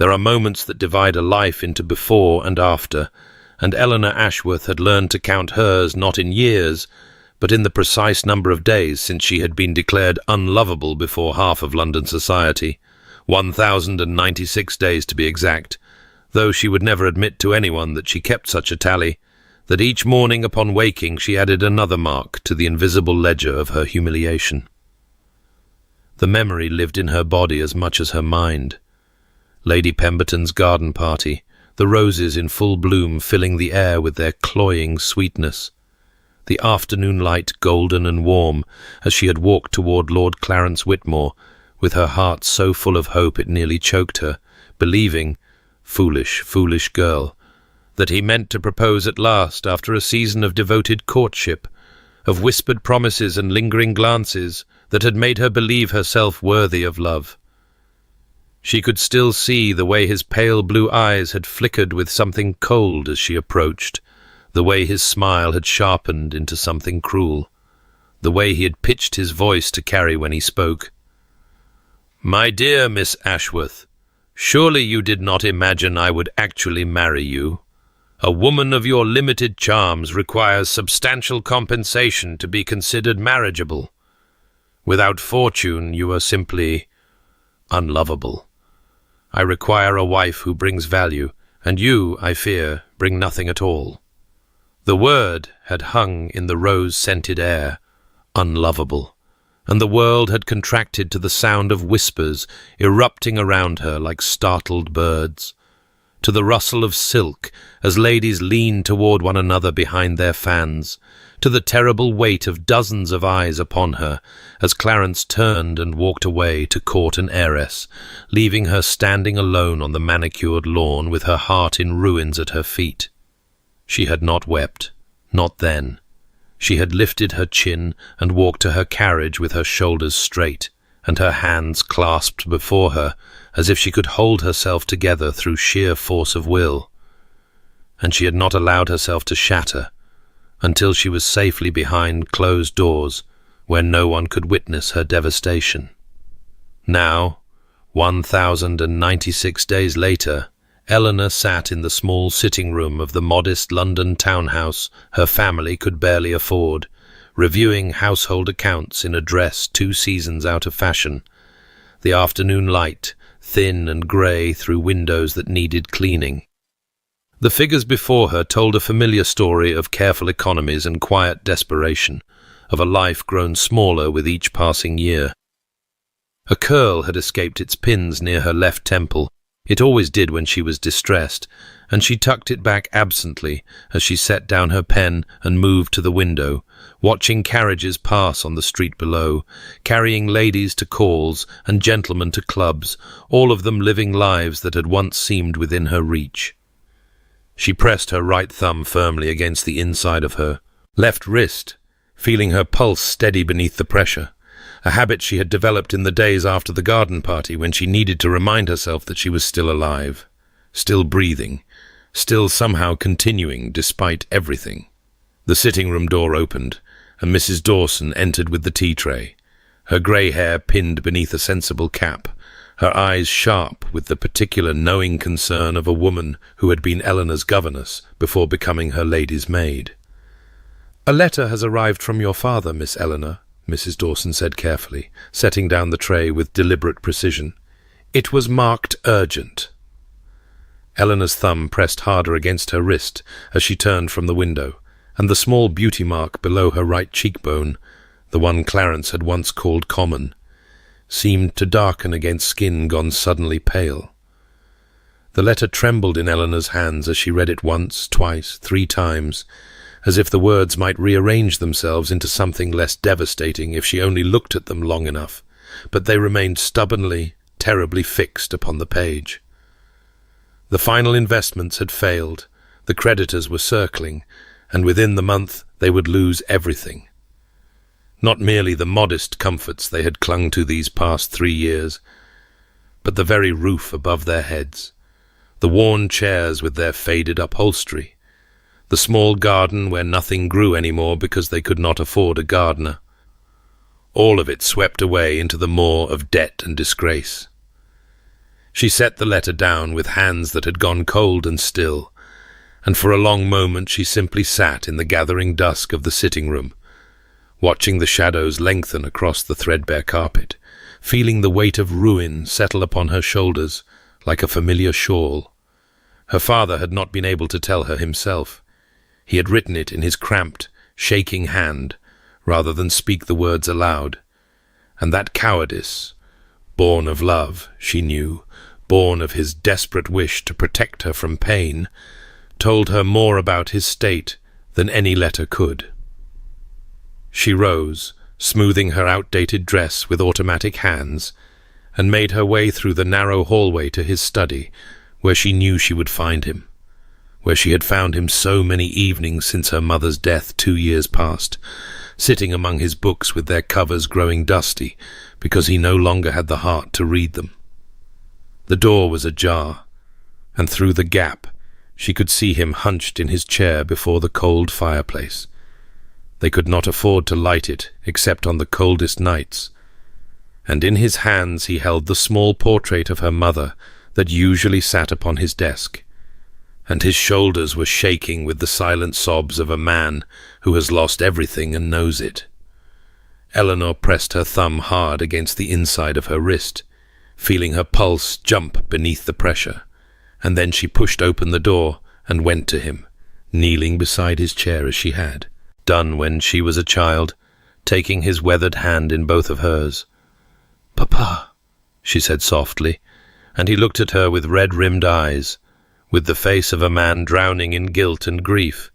There are moments that divide a life into before and after, and Eleanor Ashworth had learned to count hers not in years, but in the precise number of days since she had been declared unlovable before half of London society, 1,096 days to be exact, though she would never admit to anyone that she kept such a tally, that each morning upon waking she added another mark to the invisible ledger of her humiliation. The memory lived in her body as much as her mind. Lady Pemberton's garden party, the roses in full bloom filling the air with their cloying sweetness, the afternoon light golden and warm as she had walked toward Lord Clarence Whitmore, with her heart so full of hope it nearly choked her, believing, foolish, foolish girl, that he meant to propose at last after a season of devoted courtship, of whispered promises and lingering glances that had made her believe herself worthy of love. She could still see the way his pale blue eyes had flickered with something cold as she approached, the way his smile had sharpened into something cruel, the way he had pitched his voice to carry when he spoke. "My dear Miss Ashworth, surely you did not imagine I would actually marry you. A woman of your limited charms requires substantial compensation to be considered marriageable. Without fortune, you are simply unlovable. I require a wife who brings value, and you, I fear, bring nothing at all." The word had hung in the rose-scented air, unlovable, and the world had contracted to the sound of whispers erupting around her like startled birds, to the rustle of silk as ladies leaned toward one another behind their fans, to the terrible weight of dozens of eyes upon her as Clarence turned and walked away to court an heiress, leaving her standing alone on the manicured lawn with her heart in ruins at her feet. She had not wept, not then. She had lifted her chin and walked to her carriage with her shoulders straight, and her hands clasped before her, as if she could hold herself together through sheer force of will. And she had not allowed herself to shatter, until she was safely behind closed doors, where no one could witness her devastation. Now, 1,096 days later, Eleanor sat in the small sitting room of the modest London townhouse her family could barely afford, reviewing household accounts in a dress 2 seasons out of fashion, the afternoon light thin and grey through windows that needed cleaning. The figures before her told a familiar story of careful economies and quiet desperation, of a life grown smaller with each passing year. A curl had escaped its pins near her left temple. It always did when she was distressed, and she tucked it back absently as she set down her pen and moved to the window, watching carriages pass on the street below, carrying ladies to calls and gentlemen to clubs, all of them living lives that had once seemed within her reach. She pressed her right thumb firmly against the inside of her left wrist, feeling her pulse steady beneath the pressure, a habit she had developed in the days after the garden party when she needed to remind herself that she was still alive, still breathing, still somehow continuing despite everything. The sitting-room door opened, and Mrs. Dawson entered with the tea tray, her grey hair pinned beneath a sensible cap, her eyes sharp with the particular knowing concern of a woman who had been Eleanor's governess before becoming her lady's maid. "A letter has arrived from your father, Miss Eleanor," Mrs. Dawson said carefully, setting down the tray with deliberate precision. "It was marked urgent." Eleanor's thumb pressed harder against her wrist as she turned from the window, and the small beauty mark below her right cheekbone, the one Clarence had once called common, seemed to darken against skin gone suddenly pale. The letter trembled in Eleanor's hands as she read it once, twice, 3 times, as if the words might rearrange themselves into something less devastating if she only looked at them long enough, but they remained stubbornly, terribly fixed upon the page. The final investments had failed, the creditors were circling, and within the month they would lose everything. Not merely the modest comforts they had clung to these past 3 years, but the very roof above their heads, the worn chairs with their faded upholstery, the small garden where nothing grew anymore because they could not afford a gardener. All of it swept away into the maw of debt and disgrace. She set the letter down with hands that had gone cold and still, and for a long moment she simply sat in the gathering dusk of the sitting room, watching the shadows lengthen across the threadbare carpet, feeling the weight of ruin settle upon her shoulders like a familiar shawl. Her father had not been able to tell her himself. He had written it in his cramped, shaking hand, rather than speak the words aloud. And that cowardice, born of love, she knew, born of his desperate wish to protect her from pain, told her more about his state than any letter could. She rose, smoothing her outdated dress with automatic hands, and made her way through the narrow hallway to his study, where she knew she would find him, where she had found him so many evenings since her mother's death 2 years past, sitting among his books with their covers growing dusty because he no longer had the heart to read them. The door was ajar, and through the gap she could see him hunched in his chair before the cold fireplace. They could not afford to light it except on the coldest nights, and in his hands he held the small portrait of her mother that usually sat upon his desk, and his shoulders were shaking with the silent sobs of a man who has lost everything and knows it. Eleanor pressed her thumb hard against the inside of her wrist, feeling her pulse jump beneath the pressure, and then she pushed open the door and went to him, kneeling beside his chair as she had done when she was a child, taking his weathered hand in both of hers. "Papa," she said softly, and he looked at her with red-rimmed eyes, with the face of a man drowning in guilt and grief,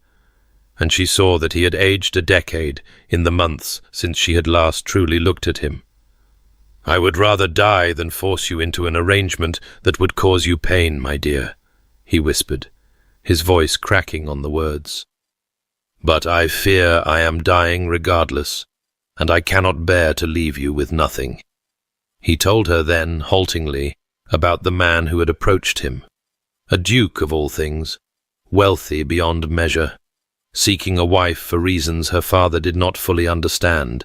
and she saw that he had aged a decade in the months since she had last truly looked at him. "I would rather die than force you into an arrangement that would cause you pain, my dear," he whispered, his voice cracking on the words. "But I fear I am dying regardless, and I cannot bear to leave you with nothing." He told her then, haltingly, about the man who had approached him, a duke of all things, wealthy beyond measure, seeking a wife for reasons her father did not fully understand,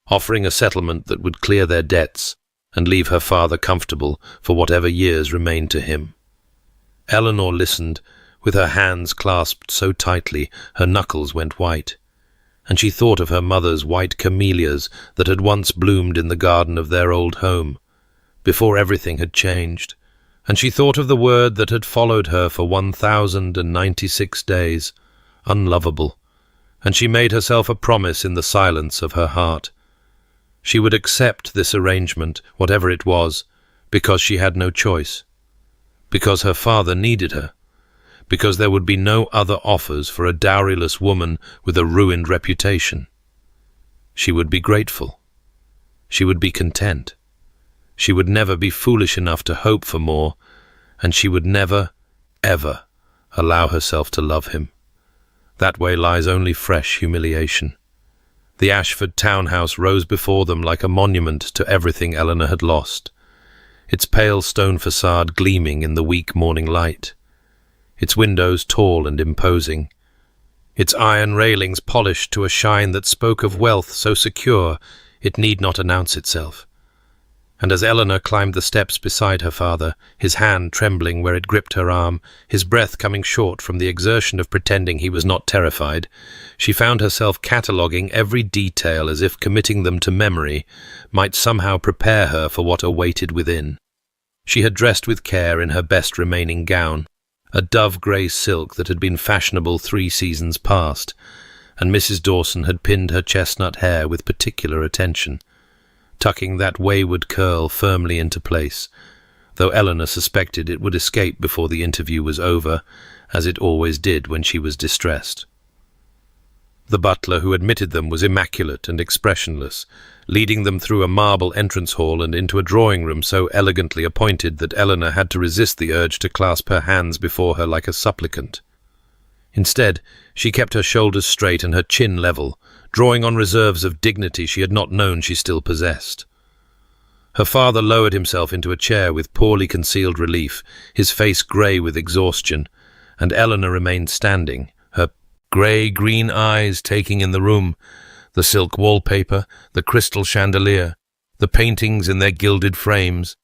offering a settlement that would clear their debts and leave her father comfortable for whatever years remained to him. Eleanor listened, with her hands clasped so tightly her knuckles went white, and she thought of her mother's white camellias that had once bloomed in the garden of their old home, before everything had changed, and she thought of the word that had followed her for 1,096 days, unlovable, and she made herself a promise in the silence of her heart. She would accept this arrangement, whatever it was, because she had no choice, because her father needed her, because there would be no other offers for a dowryless woman with a ruined reputation. She would be grateful. She would be content. She would never be foolish enough to hope for more, and she would never, ever allow herself to love him. That way lies only fresh humiliation. The Ashford townhouse rose before them like a monument to everything Eleanor had lost, its pale stone facade gleaming in the weak morning light, its windows tall and imposing, its iron railings polished to a shine that spoke of wealth so secure it need not announce itself. And as Eleanor climbed the steps beside her father, his hand trembling where it gripped her arm, his breath coming short from the exertion of pretending he was not terrified, she found herself cataloguing every detail as if committing them to memory might somehow prepare her for what awaited within. She had dressed with care in her best remaining gown, a dove-grey silk that had been fashionable 3 seasons past, and Mrs. Dawson had pinned her chestnut hair with particular attention, tucking that wayward curl firmly into place, though Eleanor suspected it would escape before the interview was over, as it always did when she was distressed. The butler who admitted them was immaculate and expressionless, leading them through a marble entrance hall and into a drawing room so elegantly appointed that Eleanor had to resist the urge to clasp her hands before her like a supplicant. Instead, she kept her shoulders straight and her chin level, drawing on reserves of dignity she had not known she still possessed. Her father lowered himself into a chair with poorly concealed relief, his face grey with exhaustion, and Eleanor remained standing, her grey-green eyes taking in the room, the silk wallpaper, the crystal chandelier, the paintings in their gilded frames.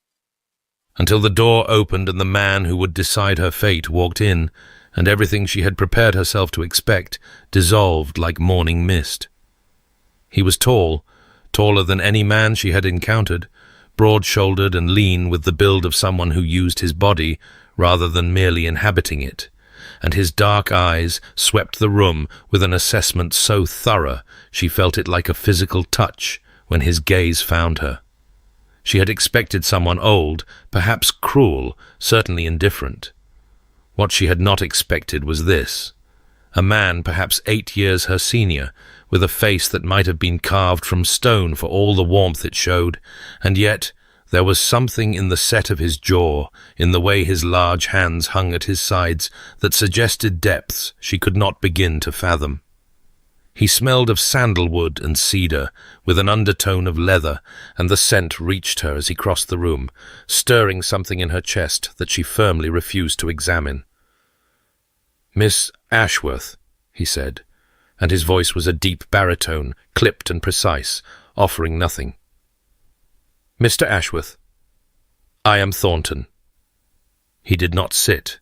until the door opened and the man who would decide her fate walked in, and everything she had prepared herself to expect dissolved like morning mist. He was tall, taller than any man she had encountered, broad-shouldered and lean, with the build of someone who used his body rather than merely inhabiting it, and his dark eyes swept the room with an assessment so thorough she felt it like a physical touch when his gaze found her. She had expected someone old, perhaps cruel, certainly indifferent. What she had not expected was this: a man perhaps 8 years her senior, with a face that might have been carved from stone for all the warmth it showed, and yet there was something in the set of his jaw, in the way his large hands hung at his sides, that suggested depths she could not begin to fathom. He smelled of sandalwood and cedar, with an undertone of leather, and the scent reached her as he crossed the room, stirring something in her chest that she firmly refused to examine. "Miss Ashworth," he said, and his voice was a deep baritone, clipped and precise, offering nothing. "Mr. Ashworth, I am Thornton." He did not sit,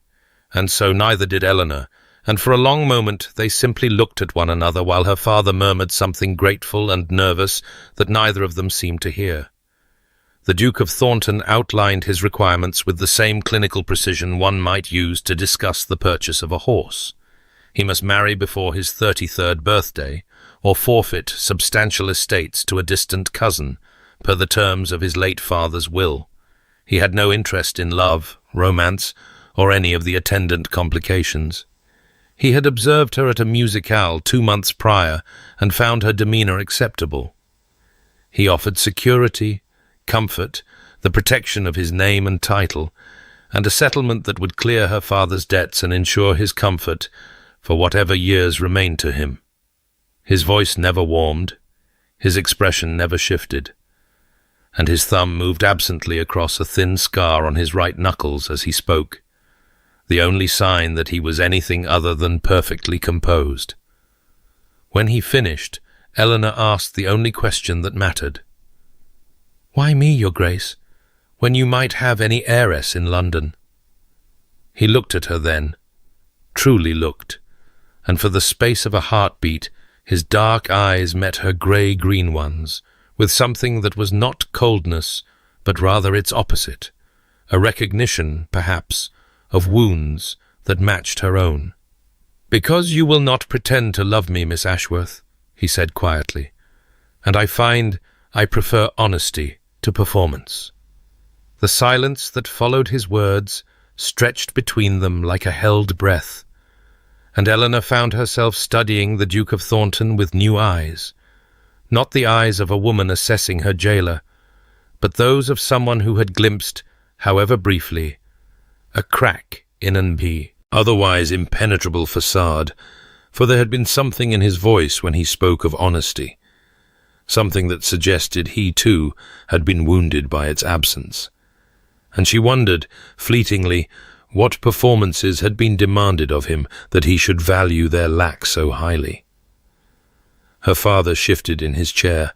and so neither did Eleanor, and for a long moment they simply looked at one another while her father murmured something grateful and nervous that neither of them seemed to hear. The Duke of Thornton outlined his requirements with the same clinical precision one might use to discuss the purchase of a horse. He must marry before his 33rd birthday, or forfeit substantial estates to a distant cousin, per the terms of his late father's will. He had no interest in love, romance, or any of the attendant complications. He had observed her at a musicale 2 months prior and found her demeanour acceptable. He offered security, comfort, the protection of his name and title, and a settlement that would clear her father's debts and ensure his comfort for whatever years remained to him. His voice never warmed, his expression never shifted, and his thumb moved absently across a thin scar on his right knuckles as he spoke, the only sign that he was anything other than perfectly composed. When he finished, Eleanor asked the only question that mattered. "Why me, Your Grace, when you might have any heiress in London?" He looked at her then, truly looked, and for the space of a heartbeat his dark eyes met her grey-green ones, with something that was not coldness, but rather its opposite, a recognition, perhaps, of wounds that matched her own. "Because you will not pretend to love me, Miss Ashworth," he said quietly, "and I find I prefer honesty to performance." The silence that followed his words stretched between them like a held breath, and Eleanor found herself studying the Duke of Thornton with new eyes, not the eyes of a woman assessing her jailer, but those of someone who had glimpsed, however briefly, a crack in an otherwise impenetrable facade, for there had been something in his voice when he spoke of honesty, something that suggested he, too, had been wounded by its absence. And she wondered, fleetingly, what performances had been demanded of him that he should value their lack so highly. Her father shifted in his chair,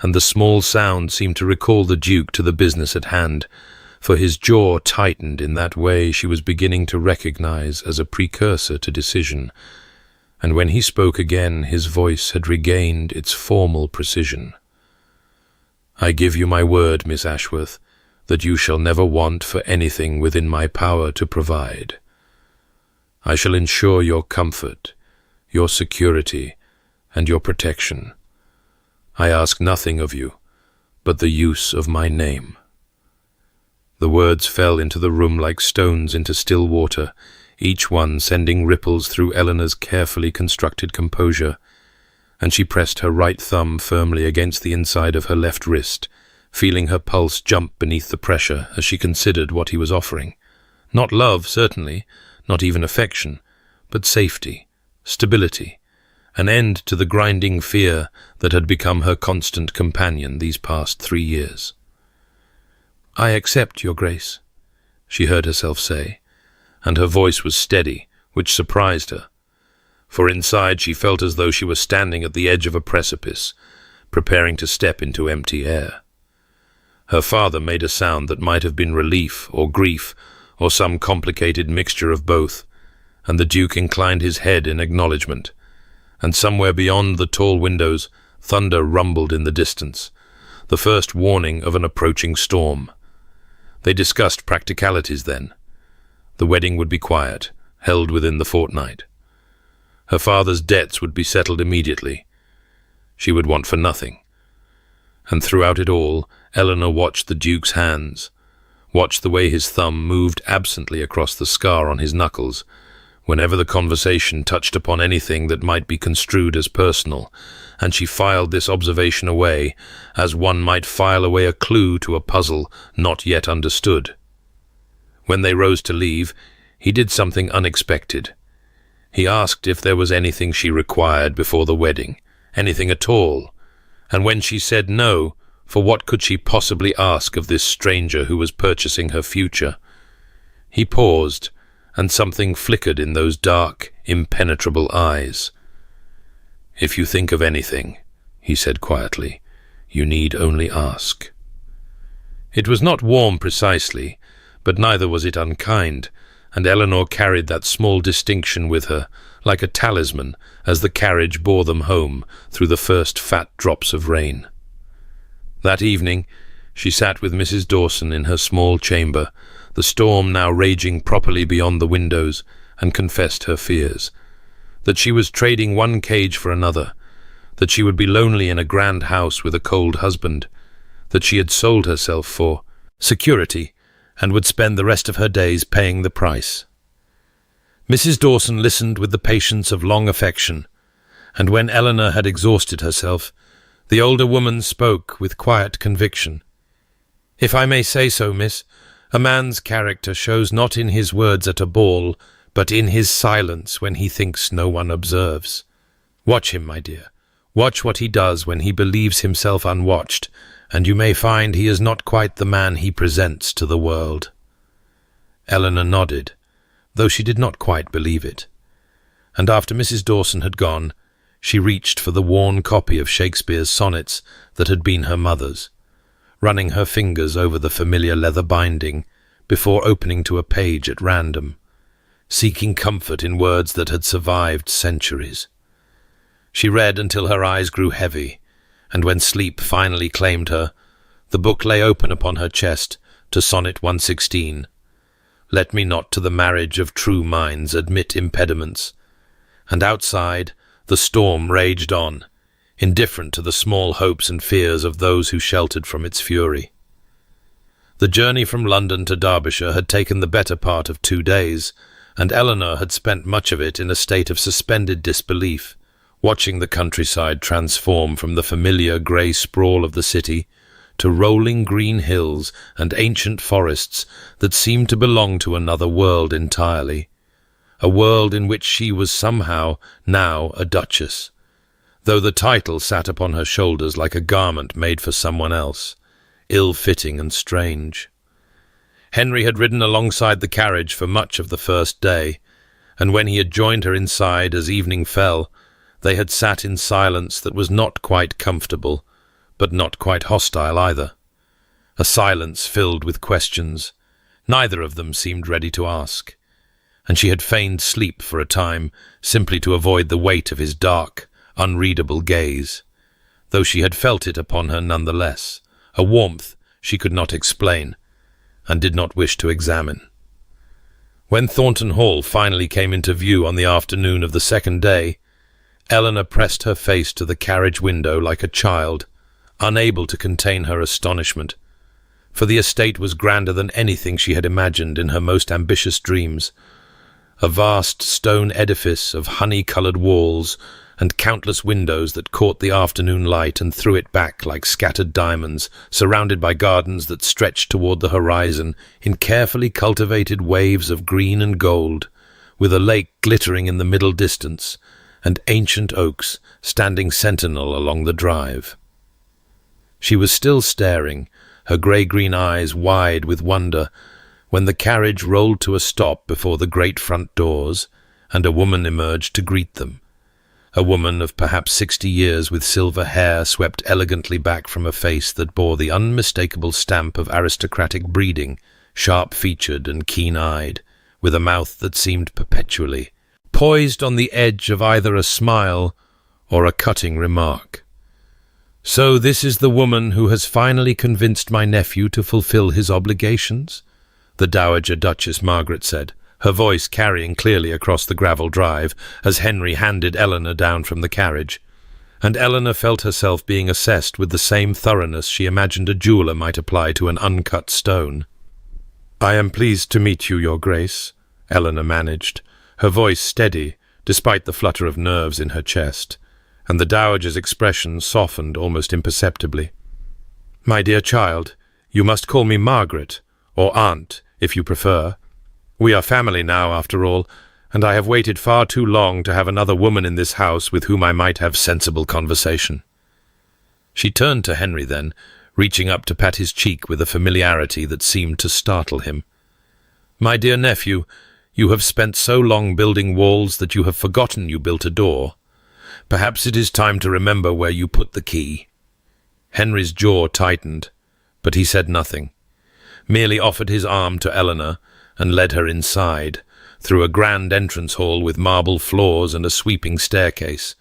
and the small sound seemed to recall the Duke to the business at hand, for his jaw tightened in that way she was beginning to recognize as a precursor to decision, and when he spoke again his voice had regained its formal precision. "I give you my word, Miss Ashworth, that you shall never want for anything within my power to provide. I shall ensure your comfort, your security, and your protection. I ask nothing of you but the use of my name." The words fell into the room like stones into still water, each one sending ripples through Eleanor's carefully constructed composure, and she pressed her right thumb firmly against the inside of her left wrist, feeling her pulse jump beneath the pressure as she considered what he was offering. Not love, certainly, not even affection, but safety, stability, an end to the grinding fear that had become her constant companion these past 3 years. "I accept, Your Grace," she heard herself say, and her voice was steady, which surprised her, for inside she felt as though she were standing at the edge of a precipice, preparing to step into empty air. Her father made a sound that might have been relief or grief or some complicated mixture of both, and the Duke inclined his head in acknowledgement. And somewhere beyond the tall windows, thunder rumbled in the distance, the first warning of an approaching storm. They discussed practicalities then. The wedding would be quiet, held within the fortnight. Her father's debts would be settled immediately. She would want for nothing. And throughout it all, Eleanor watched the Duke's hands, watched the way his thumb moved absently across the scar on his knuckles, whenever the conversation touched upon anything that might be construed as personal, and she filed this observation away, as one might file away a clue to a puzzle not yet understood. When they rose to leave, he did something unexpected. He asked if there was anything she required before the wedding, anything at all, and when she said no, for what could she possibly ask of this stranger who was purchasing her future? He paused, and something flickered in those dark, impenetrable eyes. "If you think of anything," he said quietly, "you need only ask." It was not warm precisely, but neither was it unkind, and Eleanor carried that small distinction with her, like a talisman, as the carriage bore them home through the first fat drops of rain. That evening, she sat with Mrs. Dawson in her small chamber, the storm now raging properly beyond the windows, and confessed her fears. That she was trading one cage for another, that she would be lonely in a grand house with a cold husband, that she had sold herself for security, and would spend the rest of her days paying the price. Mrs. Dawson listened with the patience of long affection, and when Eleanor had exhausted herself, the older woman spoke with quiet conviction. "If I may say so, miss, a man's character shows not in his words at a ball, but in his silence when he thinks no one observes. Watch him, my dear. Watch what he does when he believes himself unwatched, and you may find he is not quite the man he presents to the world." Eleanor nodded, though she did not quite believe it. And after Mrs. Dawson had gone, she reached for the worn copy of Shakespeare's sonnets that had been her mother's, running her fingers over the familiar leather binding before opening to a page at random, seeking comfort in words that had survived centuries. She read until her eyes grew heavy, and when sleep finally claimed her, the book lay open upon her chest to Sonnet 116. "Let me not to the marriage of true minds admit impediments." And outside, the storm raged on, indifferent to the small hopes and fears of those who sheltered from its fury. The journey from London to Derbyshire had taken the better part of 2 days, and Eleanor had spent much of it in a state of suspended disbelief, watching the countryside transform from the familiar grey sprawl of the city to rolling green hills and ancient forests that seemed to belong to another world entirely, a world in which she was somehow now a duchess, though the title sat upon her shoulders like a garment made for someone else, ill-fitting and strange. Henry had ridden alongside the carriage for much of the first day, and when he had joined her inside as evening fell, they had sat in silence that was not quite comfortable, but not quite hostile either. A silence filled with questions. Neither of them seemed ready to ask, and she had feigned sleep for a time, simply to avoid the weight of his dark, unreadable gaze, though she had felt it upon her none the less, a warmth she could not explain, and did not wish to examine. When Thornton Hall finally came into view on the afternoon of the second day, Eleanor pressed her face to the carriage window like a child, unable to contain her astonishment, for the estate was grander than anything she had imagined in her most ambitious dreams. A vast stone edifice of honey-coloured walls and countless windows that caught the afternoon light and threw it back like scattered diamonds, surrounded by gardens that stretched toward the horizon in carefully cultivated waves of green and gold, with a lake glittering in the middle distance, and ancient oaks standing sentinel along the drive. She was still staring, her grey-green eyes wide with wonder, when the carriage rolled to a stop before the great front doors, and a woman emerged to greet them. A woman of perhaps 60 years with silver hair swept elegantly back from a face that bore the unmistakable stamp of aristocratic breeding, sharp-featured and keen-eyed, with a mouth that seemed perpetually poised on the edge of either a smile or a cutting remark. "So this is the woman who has finally convinced my nephew to fulfill his obligations?" the Dowager Duchess Margaret said, her voice carrying clearly across the gravel drive as Henry handed Eleanor down from the carriage, and Eleanor felt herself being assessed with the same thoroughness she imagined a jeweller might apply to an uncut stone. "I am pleased to meet you, Your Grace," Eleanor managed, her voice steady despite the flutter of nerves in her chest, and the Dowager's expression softened almost imperceptibly. "My dear child, you must call me Margaret, or Aunt, if you prefer. We are family now, after all, and I have waited far too long to have another woman in this house with whom I might have sensible conversation." She turned to Henry then, reaching up to pat his cheek with a familiarity that seemed to startle him. "My dear nephew, you have spent so long building walls that you have forgotten you built a door. Perhaps it is time to remember where you put the key." Henry's jaw tightened, but he said nothing, merely offered his arm to Eleanor and led her inside, through a grand entrance hall with marble floors and a sweeping staircase,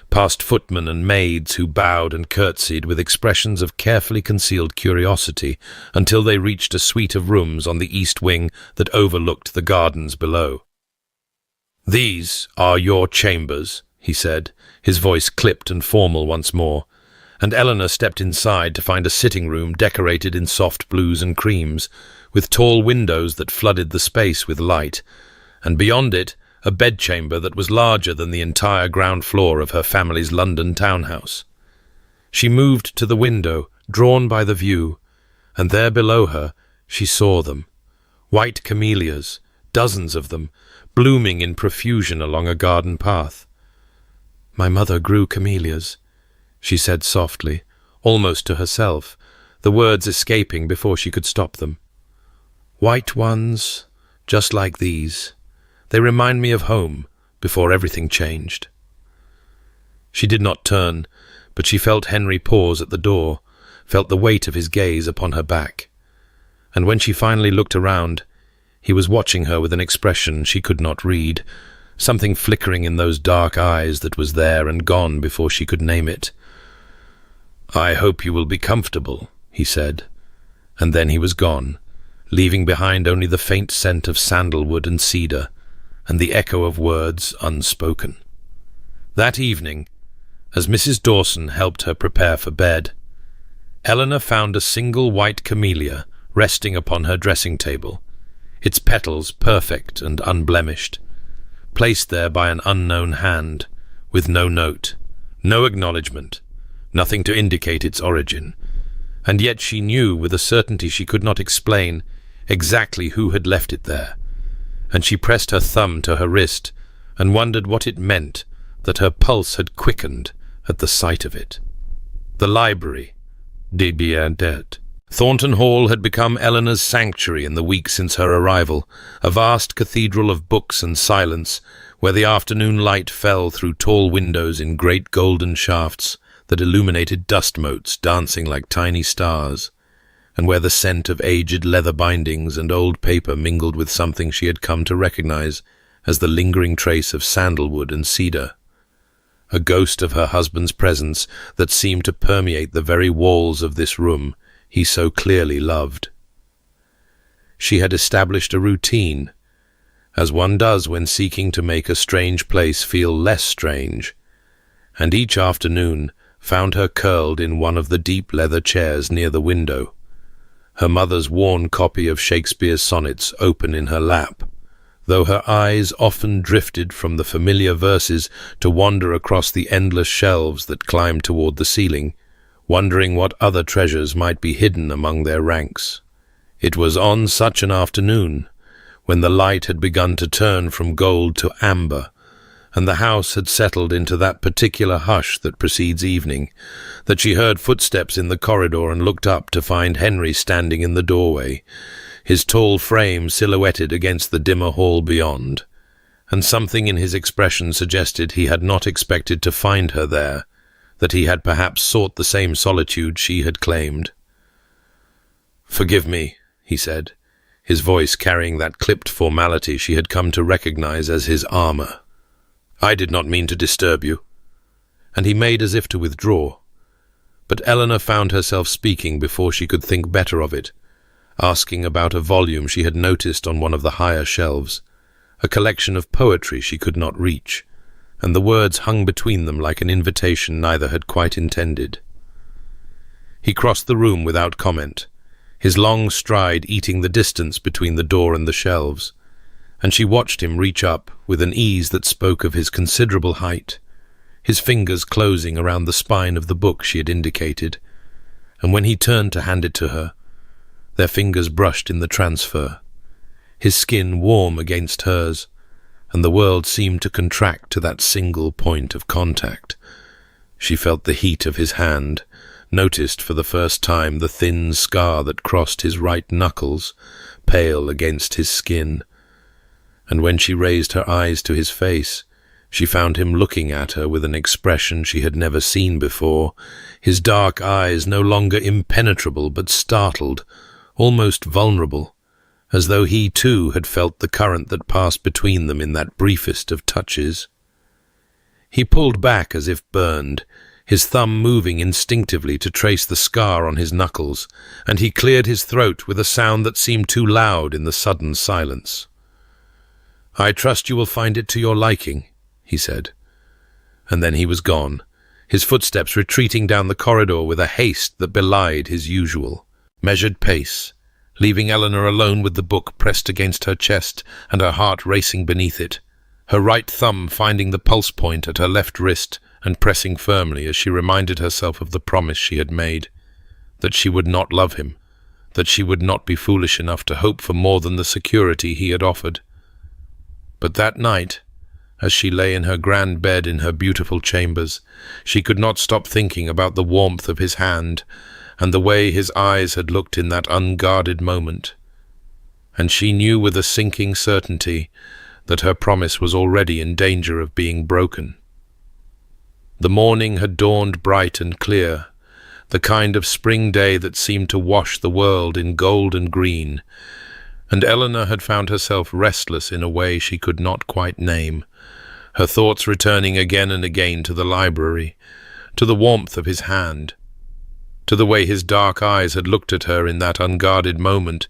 past footmen and maids who bowed and curtsied with expressions of carefully concealed curiosity until they reached a suite of rooms on the east wing that overlooked the gardens below. "These are your chambers," he said, his voice clipped and formal once more, and Eleanor stepped inside to find a sitting room decorated in soft blues and creams, with tall windows that flooded the space with light, and beyond it a bedchamber that was larger than the entire ground floor of her family's London townhouse. She moved to the window, drawn by the view, and there below her she saw them, white camellias, dozens of them, blooming in profusion along a garden path. "My mother grew camellias," she said softly, almost to herself, the words escaping before she could stop them. "White ones, just like these. They remind me of home, before everything changed." She did not turn, but she felt Henry pause at the door, felt the weight of his gaze upon her back. And when she finally looked around, he was watching her with an expression she could not read, something flickering in those dark eyes that was there and gone before she could name it. "I hope you will be comfortable," he said, and then he was gone, leaving behind only the faint scent of sandalwood and cedar, and the echo of words unspoken. That evening, as Mrs. Dawson helped her prepare for bed, Eleanor found a single white camellia resting upon her dressing table, its petals perfect and unblemished, placed there by an unknown hand, with no note, no acknowledgement, nothing to indicate its origin, and yet she knew with a certainty she could not explain exactly who had left it there, and she pressed her thumb to her wrist and wondered what it meant that her pulse had quickened at the sight of it. The library, de bien dead. Thornton Hall had become Eleanor's sanctuary in the week since her arrival, a vast cathedral of books and silence, where the afternoon light fell through tall windows in great golden shafts that illuminated dust motes dancing like tiny stars, and where the scent of aged leather bindings and old paper mingled with something she had come to recognize as the lingering trace of sandalwood and cedar, a ghost of her husband's presence that seemed to permeate the very walls of this room he so clearly loved. She had established a routine, as one does when seeking to make a strange place feel less strange, and each afternoon found her curled in one of the deep leather chairs near the window, her mother's worn copy of Shakespeare's sonnets open in her lap, though her eyes often drifted from the familiar verses to wander across the endless shelves that climbed toward the ceiling, wondering what other treasures might be hidden among their ranks. It was on such an afternoon, when the light had begun to turn from gold to amber, and the house had settled into that particular hush that precedes evening, that she heard footsteps in the corridor and looked up to find Henry standing in the doorway, his tall frame silhouetted against the dimmer hall beyond, and something in his expression suggested he had not expected to find her there, that he had perhaps sought the same solitude she had claimed. "Forgive me," he said, his voice carrying that clipped formality she had come to recognize as his armor. "I did not mean to disturb you." And he made as if to withdraw. But Eleanor found herself speaking before she could think better of it, asking about a volume she had noticed on one of the higher shelves, a collection of poetry she could not reach, and the words hung between them like an invitation neither had quite intended. He crossed the room without comment, his long stride eating the distance between the door and the shelves, and she watched him reach up with an ease that spoke of his considerable height, his fingers closing around the spine of the book she had indicated, and when he turned to hand it to her, their fingers brushed in the transfer, his skin warm against hers, and the world seemed to contract to that single point of contact. She felt the heat of his hand, noticed for the first time the thin scar that crossed his right knuckles, pale against his skin, and when she raised her eyes to his face, she found him looking at her with an expression she had never seen before, his dark eyes no longer impenetrable but startled, almost vulnerable, as though he too had felt the current that passed between them in that briefest of touches. He pulled back as if burned, his thumb moving instinctively to trace the scar on his knuckles, and he cleared his throat with a sound that seemed too loud in the sudden silence. "I trust you will find it to your liking," he said. And then he was gone, his footsteps retreating down the corridor with a haste that belied his usual, measured pace, leaving Eleanor alone with the book pressed against her chest and her heart racing beneath it, her right thumb finding the pulse point at her left wrist and pressing firmly as she reminded herself of the promise she had made, that she would not love him, that she would not be foolish enough to hope for more than the security he had offered. But that night, as she lay in her grand bed in her beautiful chambers, she could not stop thinking about the warmth of his hand and the way his eyes had looked in that unguarded moment. And she knew with a sinking certainty that her promise was already in danger of being broken. The morning had dawned bright and clear, the kind of spring day that seemed to wash the world in gold and green, and Eleanor had found herself restless in a way she could not quite name, her thoughts returning again and again to the library, to the warmth of his hand, to the way his dark eyes had looked at her in that unguarded moment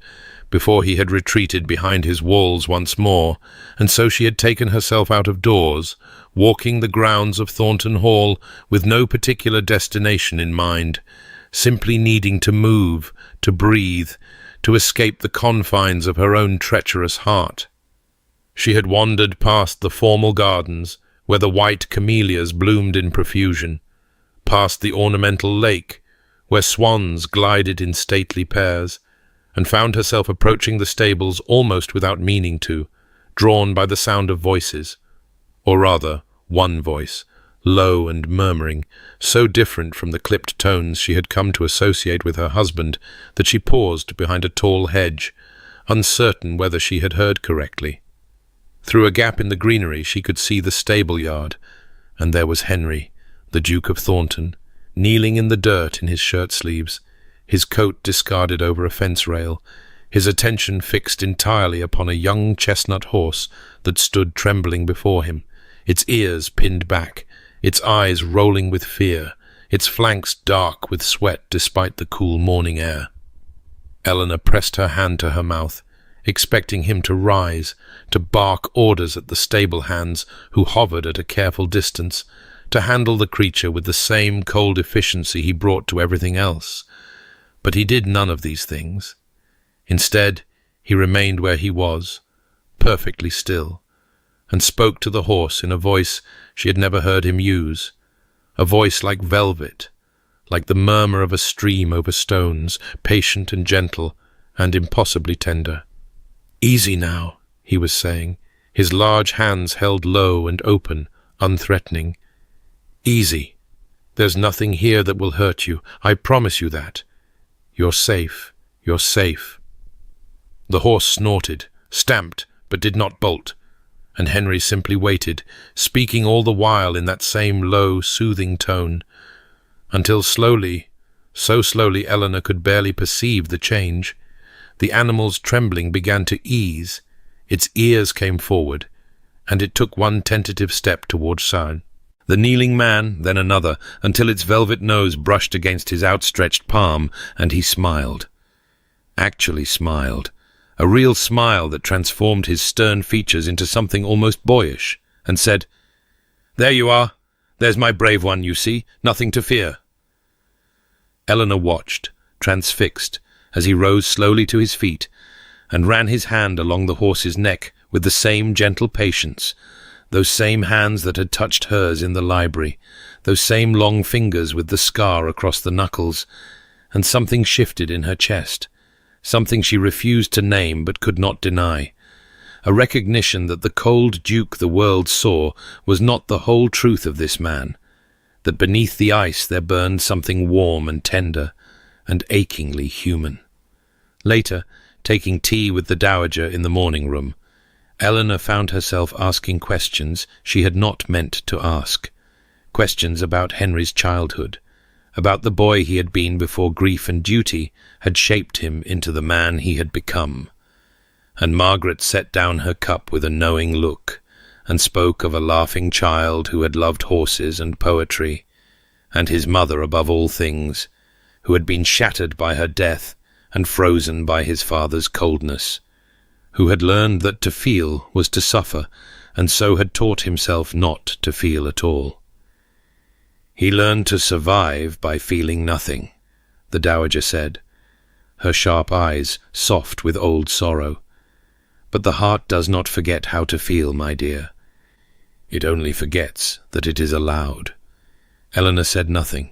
before he had retreated behind his walls once more, and so she had taken herself out of doors, walking the grounds of Thornton Hall with no particular destination in mind, simply needing to move, to breathe, to escape the confines of her own treacherous heart. She had wandered past the formal gardens, where the white camellias bloomed in profusion, past the ornamental lake, where swans glided in stately pairs, and found herself approaching the stables almost without meaning to, drawn by the sound of voices, or rather, one voice, low and murmuring, so different from the clipped tones she had come to associate with her husband that she paused behind a tall hedge, uncertain whether she had heard correctly. Through a gap in the greenery she could see the stable-yard, and there was Henry, the Duke of Thornton, kneeling in the dirt in his shirt-sleeves, his coat discarded over a fence rail, his attention fixed entirely upon a young chestnut horse that stood trembling before him, its ears pinned back, its eyes rolling with fear, its flanks dark with sweat despite the cool morning air. Eleanor pressed her hand to her mouth, expecting him to rise, to bark orders at the stable hands who hovered at a careful distance, to handle the creature with the same cold efficiency he brought to everything else. But he did none of these things. Instead, he remained where he was, perfectly still, and spoke to the horse in a voice she had never heard him use, a voice like velvet, like the murmur of a stream over stones, patient and gentle, and impossibly tender. "Easy now," he was saying, his large hands held low and open, unthreatening. "Easy. There's nothing here that will hurt you. I promise you that. You're safe. You're safe." The horse snorted, stamped, but did not bolt, and Henry simply waited, speaking all the while in that same low, soothing tone, until slowly, so slowly Eleanor could barely perceive the change, the animal's trembling began to ease, its ears came forward, and it took one tentative step towards Sarn. The kneeling man, then another, until its velvet nose brushed against his outstretched palm, and he smiled. Actually smiled. A real smile that transformed his stern features into something almost boyish, and said, "There you are. There's my brave one, you see. Nothing to fear." Eleanor watched, transfixed, as he rose slowly to his feet, and ran his hand along the horse's neck with the same gentle patience, those same hands that had touched hers in the library, those same long fingers with the scar across the knuckles, and something shifted in her chest, something she refused to name but could not deny, a recognition that the cold Duke the world saw was not the whole truth of this man, that beneath the ice there burned something warm and tender, and achingly human. Later, taking tea with the dowager in the morning room, Eleanor found herself asking questions she had not meant to ask, questions about Henry's childhood, about the boy he had been before grief and duty had shaped him into the man he had become. And Margaret set down her cup with a knowing look, and spoke of a laughing child who had loved horses and poetry, and his mother above all things, who had been shattered by her death and frozen by his father's coldness, who had learned that to feel was to suffer, and so had taught himself not to feel at all. "He learned to survive by feeling nothing," the dowager said, her sharp eyes soft with old sorrow. "But the heart does not forget how to feel, my dear. It only forgets that it is allowed." Eleanor said nothing,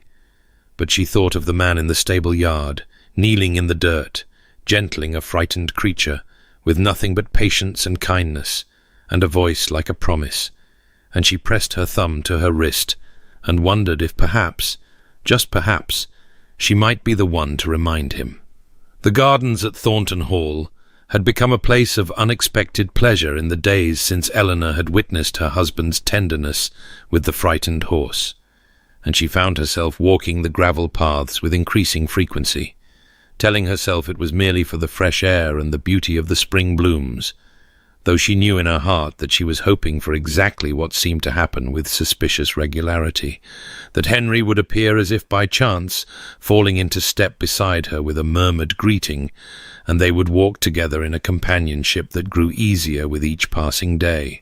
but she thought of the man in the stable yard, kneeling in the dirt, gentling a frightened creature, with nothing but patience and kindness, and a voice like a promise, and she pressed her thumb to her wrist, and wondered if perhaps, just perhaps, she might be the one to remind him. The gardens at Thornton Hall had become a place of unexpected pleasure in the days since Eleanor had witnessed her husband's tenderness with the frightened horse, and she found herself walking the gravel paths with increasing frequency, telling herself it was merely for the fresh air and the beauty of the spring blooms, though she knew in her heart that she was hoping for exactly what seemed to happen with suspicious regularity, that Henry would appear as if by chance, falling into step beside her with a murmured greeting, and they would walk together in a companionship that grew easier with each passing day.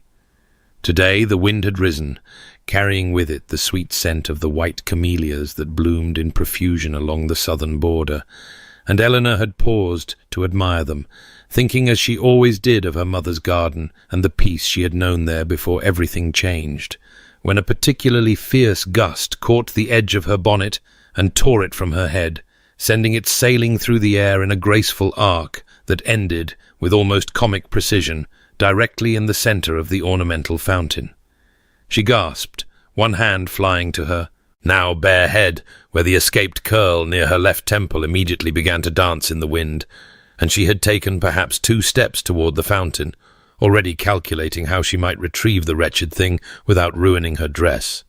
Today the wind had risen, carrying with it the sweet scent of the white camellias that bloomed in profusion along the southern border, and Eleanor had paused to admire them, thinking as she always did of her mother's garden and the peace she had known there before everything changed, when a particularly fierce gust caught the edge of her bonnet and tore it from her head, sending it sailing through the air in a graceful arc that ended, with almost comic precision, directly in the centre of the ornamental fountain. She gasped, one hand flying to her now bare head, where the escaped curl near her left temple immediately began to dance in the wind, and she had taken perhaps 2 steps toward the fountain, already calculating how she might retrieve the wretched thing without ruining her dress,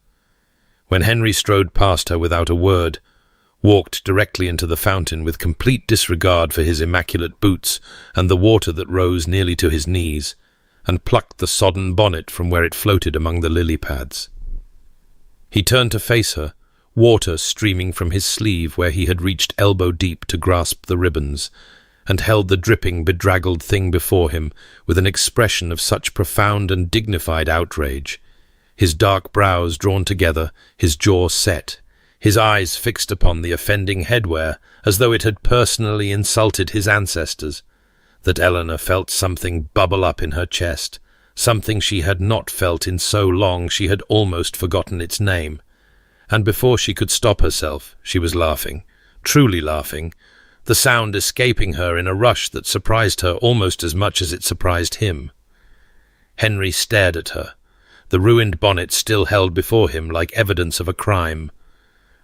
when Henry strode past her without a word, walked directly into the fountain with complete disregard for his immaculate boots and the water that rose nearly to his knees, and plucked the sodden bonnet from where it floated among the lily pads. He turned to face her, water streaming from his sleeve where he had reached elbow-deep to grasp the ribbons, and held the dripping, bedraggled thing before him with an expression of such profound and dignified outrage, his dark brows drawn together, his jaw set, his eyes fixed upon the offending headwear as though it had personally insulted his ancestors, that Eleanor felt something bubble up in her chest, something she had not felt in so long she had almost forgotten its name, and before she could stop herself she was laughing, truly laughing, the sound escaping her in a rush that surprised her almost as much as it surprised him. Henry stared at her, the ruined bonnet still held before him like evidence of a crime,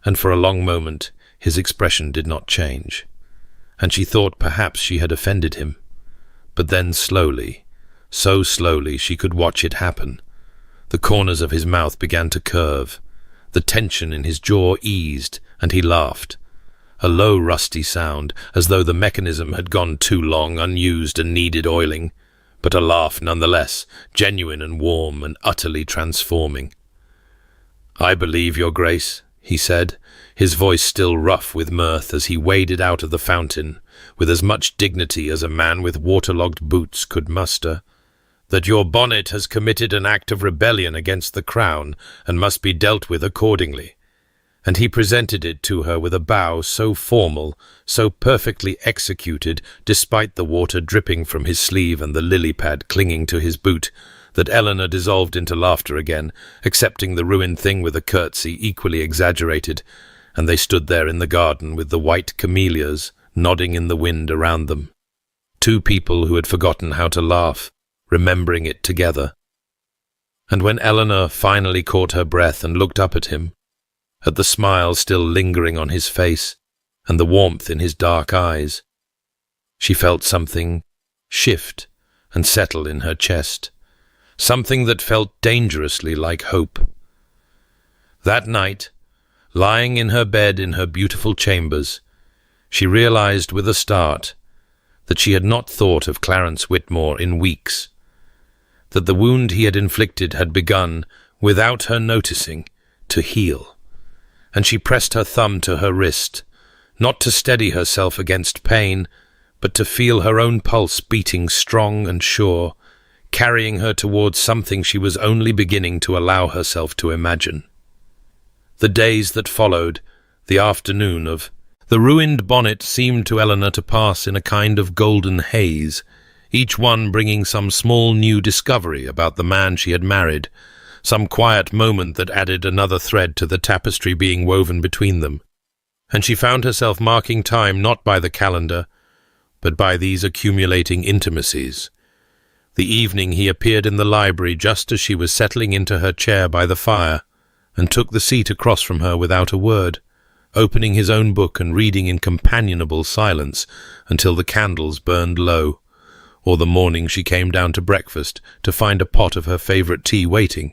and for a long moment his expression did not change, and she thought perhaps she had offended him. But then slowly, so slowly she could watch it happen. The corners of his mouth began to curve. The tension in his jaw eased, and he laughed. A low, rusty sound, as though the mechanism had gone too long unused and needed oiling, but a laugh nonetheless, genuine and warm and utterly transforming. "I believe, Your Grace," he said, his voice still rough with mirth as he waded out of the fountain, with as much dignity as a man with waterlogged boots could muster, "that your bonnet has committed an act of rebellion against the crown and must be dealt with accordingly." And he presented it to her with a bow so formal, so perfectly executed, despite the water dripping from his sleeve and the lily pad clinging to his boot, that Eleanor dissolved into laughter again, accepting the ruined thing with a curtsy equally exaggerated, and they stood there in the garden with the white camellias nodding in the wind around them. Two people who had forgotten how to laugh, remembering it together. And when Eleanor finally caught her breath and looked up at him, at the smile still lingering on his face and the warmth in his dark eyes, she felt something shift and settle in her chest, something that felt dangerously like hope. That night, lying in her bed in her beautiful chambers, she realized with a start that she had not thought of Clarence Whitmore in weeks, that the wound he had inflicted had begun, without her noticing, to heal. And she pressed her thumb to her wrist, not to steady herself against pain, but to feel her own pulse beating strong and sure, carrying her towards something she was only beginning to allow herself to imagine. The days that followed, the afternoon of the ruined bonnet, seemed to Eleanor to pass in a kind of golden haze, each one bringing some small new discovery about the man she had married, some quiet moment that added another thread to the tapestry being woven between them. And she found herself marking time not by the calendar, but by these accumulating intimacies. The evening he appeared in the library just as she was settling into her chair by the fire, and took the seat across from her without a word, opening his own book and reading in companionable silence until the candles burned low, or the morning she came down to breakfast to find a pot of her favourite tea waiting,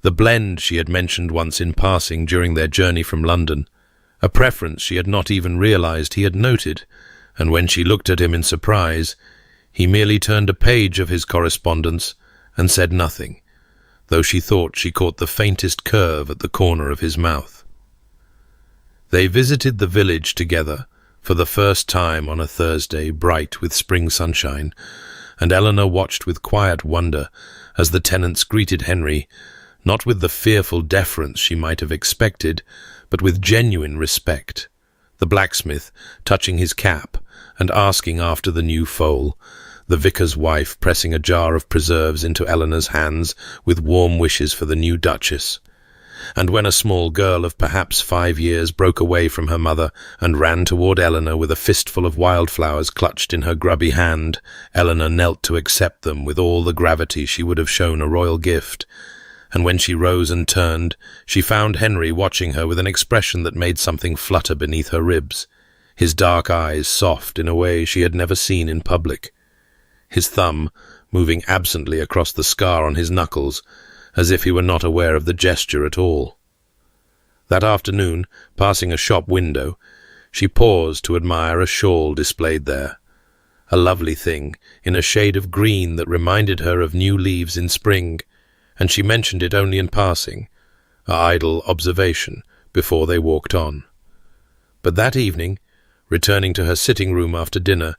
the blend she had mentioned once in passing during their journey from London, a preference she had not even realized he had noted, and when she looked at him in surprise, he merely turned a page of his correspondence and said nothing, though she thought she caught the faintest curve at the corner of his mouth. They visited the village together for the first time on a Thursday, bright with spring sunshine, and Eleanor watched with quiet wonder as the tenants greeted Henry, not with the fearful deference she might have expected, but with genuine respect, the blacksmith touching his cap and asking after the new foal, the vicar's wife pressing a jar of preserves into Eleanor's hands with warm wishes for the new duchess. And when a small girl of perhaps 5 years broke away from her mother and ran toward Eleanor with a fistful of wildflowers clutched in her grubby hand, Eleanor knelt to accept them with all the gravity she would have shown a royal gift. And when she rose and turned, she found Henry watching her with an expression that made something flutter beneath her ribs, his dark eyes soft in a way she had never seen in public, his thumb moving absently across the scar on his knuckles, as if he were not aware of the gesture at all. That afternoon, passing a shop window, she paused to admire a shawl displayed there, a lovely thing in a shade of green that reminded her of new leaves in spring, and she mentioned it only in passing, a idle observation, before they walked on. But that evening, returning to her sitting-room after dinner,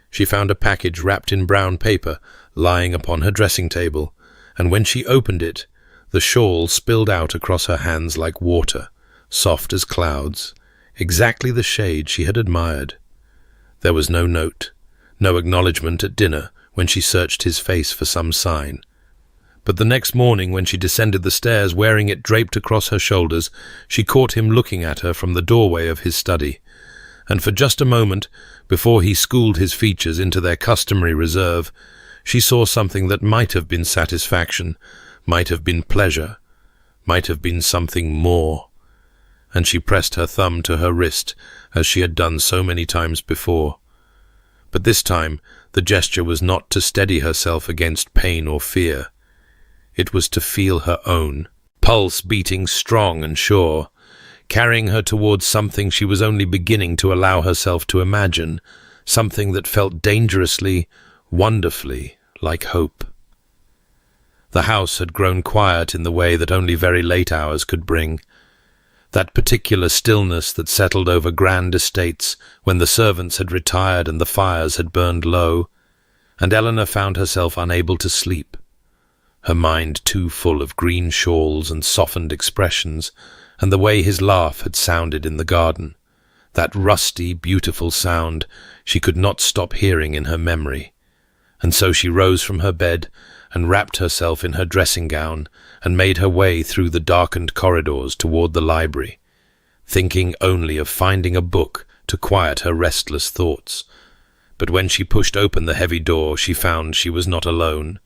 she found a package wrapped in brown paper lying upon her dressing-table, and when she opened it, the shawl spilled out across her hands like water, soft as clouds, exactly the shade she had admired. There was no note, no acknowledgment at dinner when she searched his face for some sign. But the next morning, when she descended the stairs wearing it draped across her shoulders, she caught him looking at her from the doorway of his study, and for just a moment, before he schooled his features into their customary reserve, she saw something that might have been satisfaction, might have been pleasure, might have been something more, and she pressed her thumb to her wrist as she had done so many times before. But this time, the gesture was not to steady herself against pain or fear. It was to feel her own, pulse beating strong and sure, carrying her towards something she was only beginning to allow herself to imagine, something that felt dangerously, wonderfully like hope. The house had grown quiet in the way that only very late hours could bring. That particular stillness that settled over grand estates when the servants had retired and the fires had burned low, and Eleanor found herself unable to sleep, her mind too full of green shawls and softened expressions, and the way his laugh had sounded in the garden, that rusty, beautiful sound she could not stop hearing in her memory. And so she rose from her bed and wrapped herself in her dressing gown and made her way through the darkened corridors toward the library, thinking only of finding a book to quiet her restless thoughts. But when she pushed open the heavy door, she found she was not alone.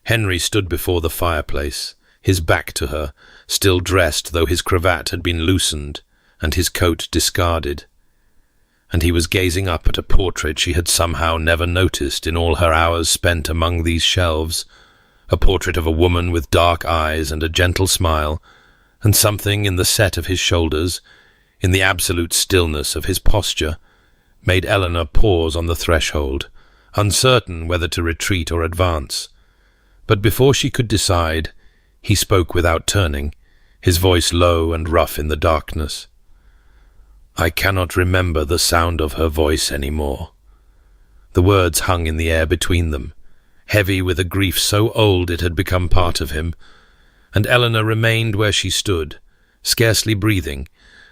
Henry stood before the fireplace, his back to her, still dressed though his cravat had been loosened and his coat discarded. And he was gazing up at a portrait she had somehow never noticed in all her hours spent among these shelves, a portrait of a woman with dark eyes and a gentle smile, and something in the set of his shoulders, in the absolute stillness of his posture, made Eleanor pause on the threshold, uncertain whether to retreat or advance. But before she could decide, he spoke without turning, his voice low and rough in the darkness. I cannot remember the sound of her voice any more. The words hung in the air between them, heavy with a grief so old it had become part of him, and Eleanor remained where she stood, scarcely breathing,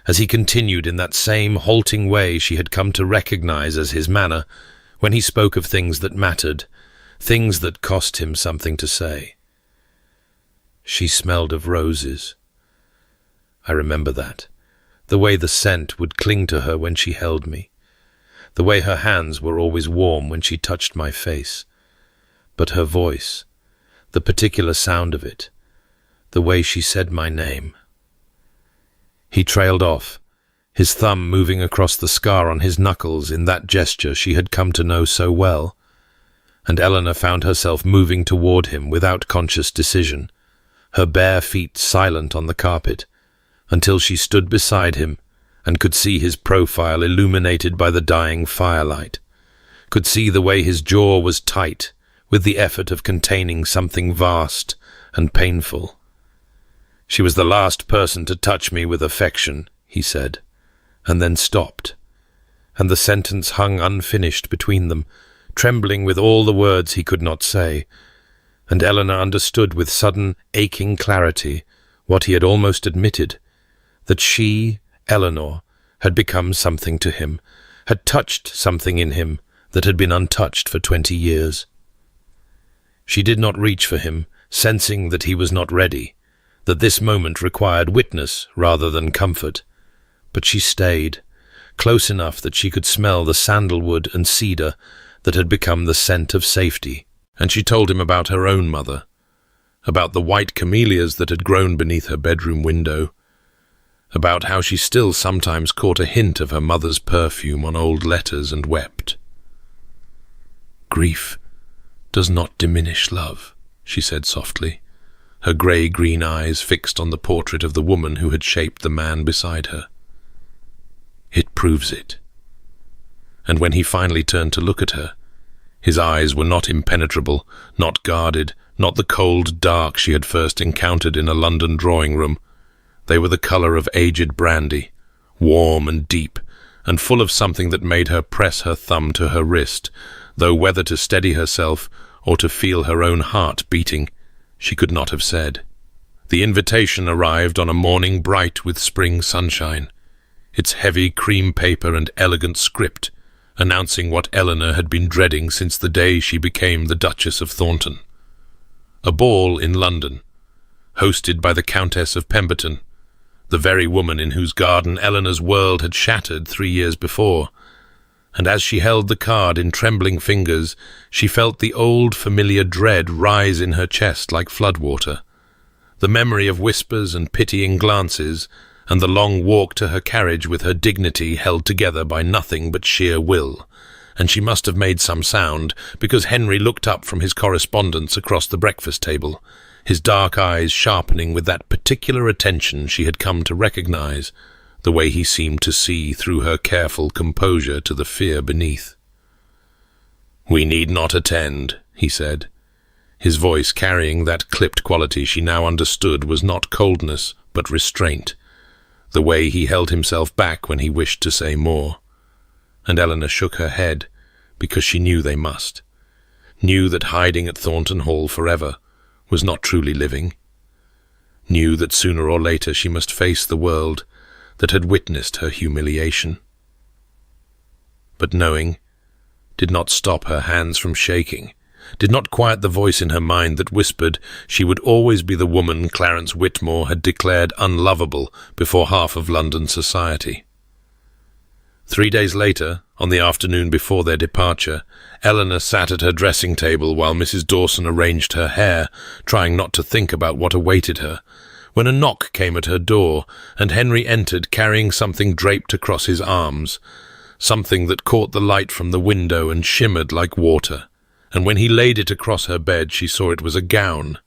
as he continued in that same halting way she had come to recognize as his manner when he spoke of things that mattered, things that cost him something to say. She smelled of roses. I remember that. The way the scent would cling to her when she held me, the way her hands were always warm when she touched my face. But her voice, the particular sound of it, the way she said my name. He trailed off, his thumb moving across the scar on his knuckles in that gesture she had come to know so well, and Eleanor found herself moving toward him without conscious decision, her bare feet silent on the carpet, until she stood beside him and could see his profile illuminated by the dying firelight, could see the way his jaw was tight with the effort of containing something vast and painful. She was the last person to touch me with affection, he said, and then stopped, and the sentence hung unfinished between them, trembling with all the words he could not say, and Eleanor understood with sudden, aching clarity what he had almost admitted, that she, Eleanor, had become something to him, had touched something in him that had been untouched for 20 years. She did not reach for him, sensing that he was not ready, that this moment required witness rather than comfort, but she stayed, close enough that she could smell the sandalwood and cedar that had become the scent of safety, and she told him about her own mother, about the white camellias that had grown beneath her bedroom window, about how she still sometimes caught a hint of her mother's perfume on old letters and wept. Grief does not diminish love, she said softly, her grey-green eyes fixed on the portrait of the woman who had shaped the man beside her. It proves it. And when he finally turned to look at her, his eyes were not impenetrable, not guarded, not the cold dark she had first encountered in a London drawing-room. They were the colour of aged brandy, warm and deep, and full of something that made her press her thumb to her wrist, though whether to steady herself or to feel her own heart beating, she could not have said. The invitation arrived on a morning bright with spring sunshine, its heavy cream paper and elegant script, announcing what Eleanor had been dreading since the day she became the Duchess of Thornton. A ball in London, hosted by the Countess of Pemberton, the very woman in whose garden Eleanor's world had shattered 3 years before, and as she held the card in trembling fingers, she felt the old familiar dread rise in her chest like floodwater. The memory of whispers and pitying glances, and the long walk to her carriage with her dignity held together by nothing but sheer will, and she must have made some sound, because Henry looked up from his correspondence across the breakfast table, his dark eyes sharpening with that particular attention she had come to recognize, the way he seemed to see through her careful composure to the fear beneath. "We need not attend," he said, his voice carrying that clipped quality she now understood was not coldness, but restraint, the way he held himself back when he wished to say more. And Eleanor shook her head, because she knew they must, knew that hiding at Thornton Hall forever was not truly living, knew that sooner or later she must face the world that had witnessed her humiliation. But knowing did not stop her hands from shaking, did not quiet the voice in her mind that whispered she would always be the woman Clarence Whitmore had declared unlovable before half of London society. 3 days later, on the afternoon before their departure, Eleanor sat at her dressing table while Mrs. Dawson arranged her hair, trying not to think about what awaited her, when a knock came at her door, and Henry entered carrying something draped across his arms, something that caught the light from the window and shimmered like water. And when he laid it across her bed, she saw it was a gown,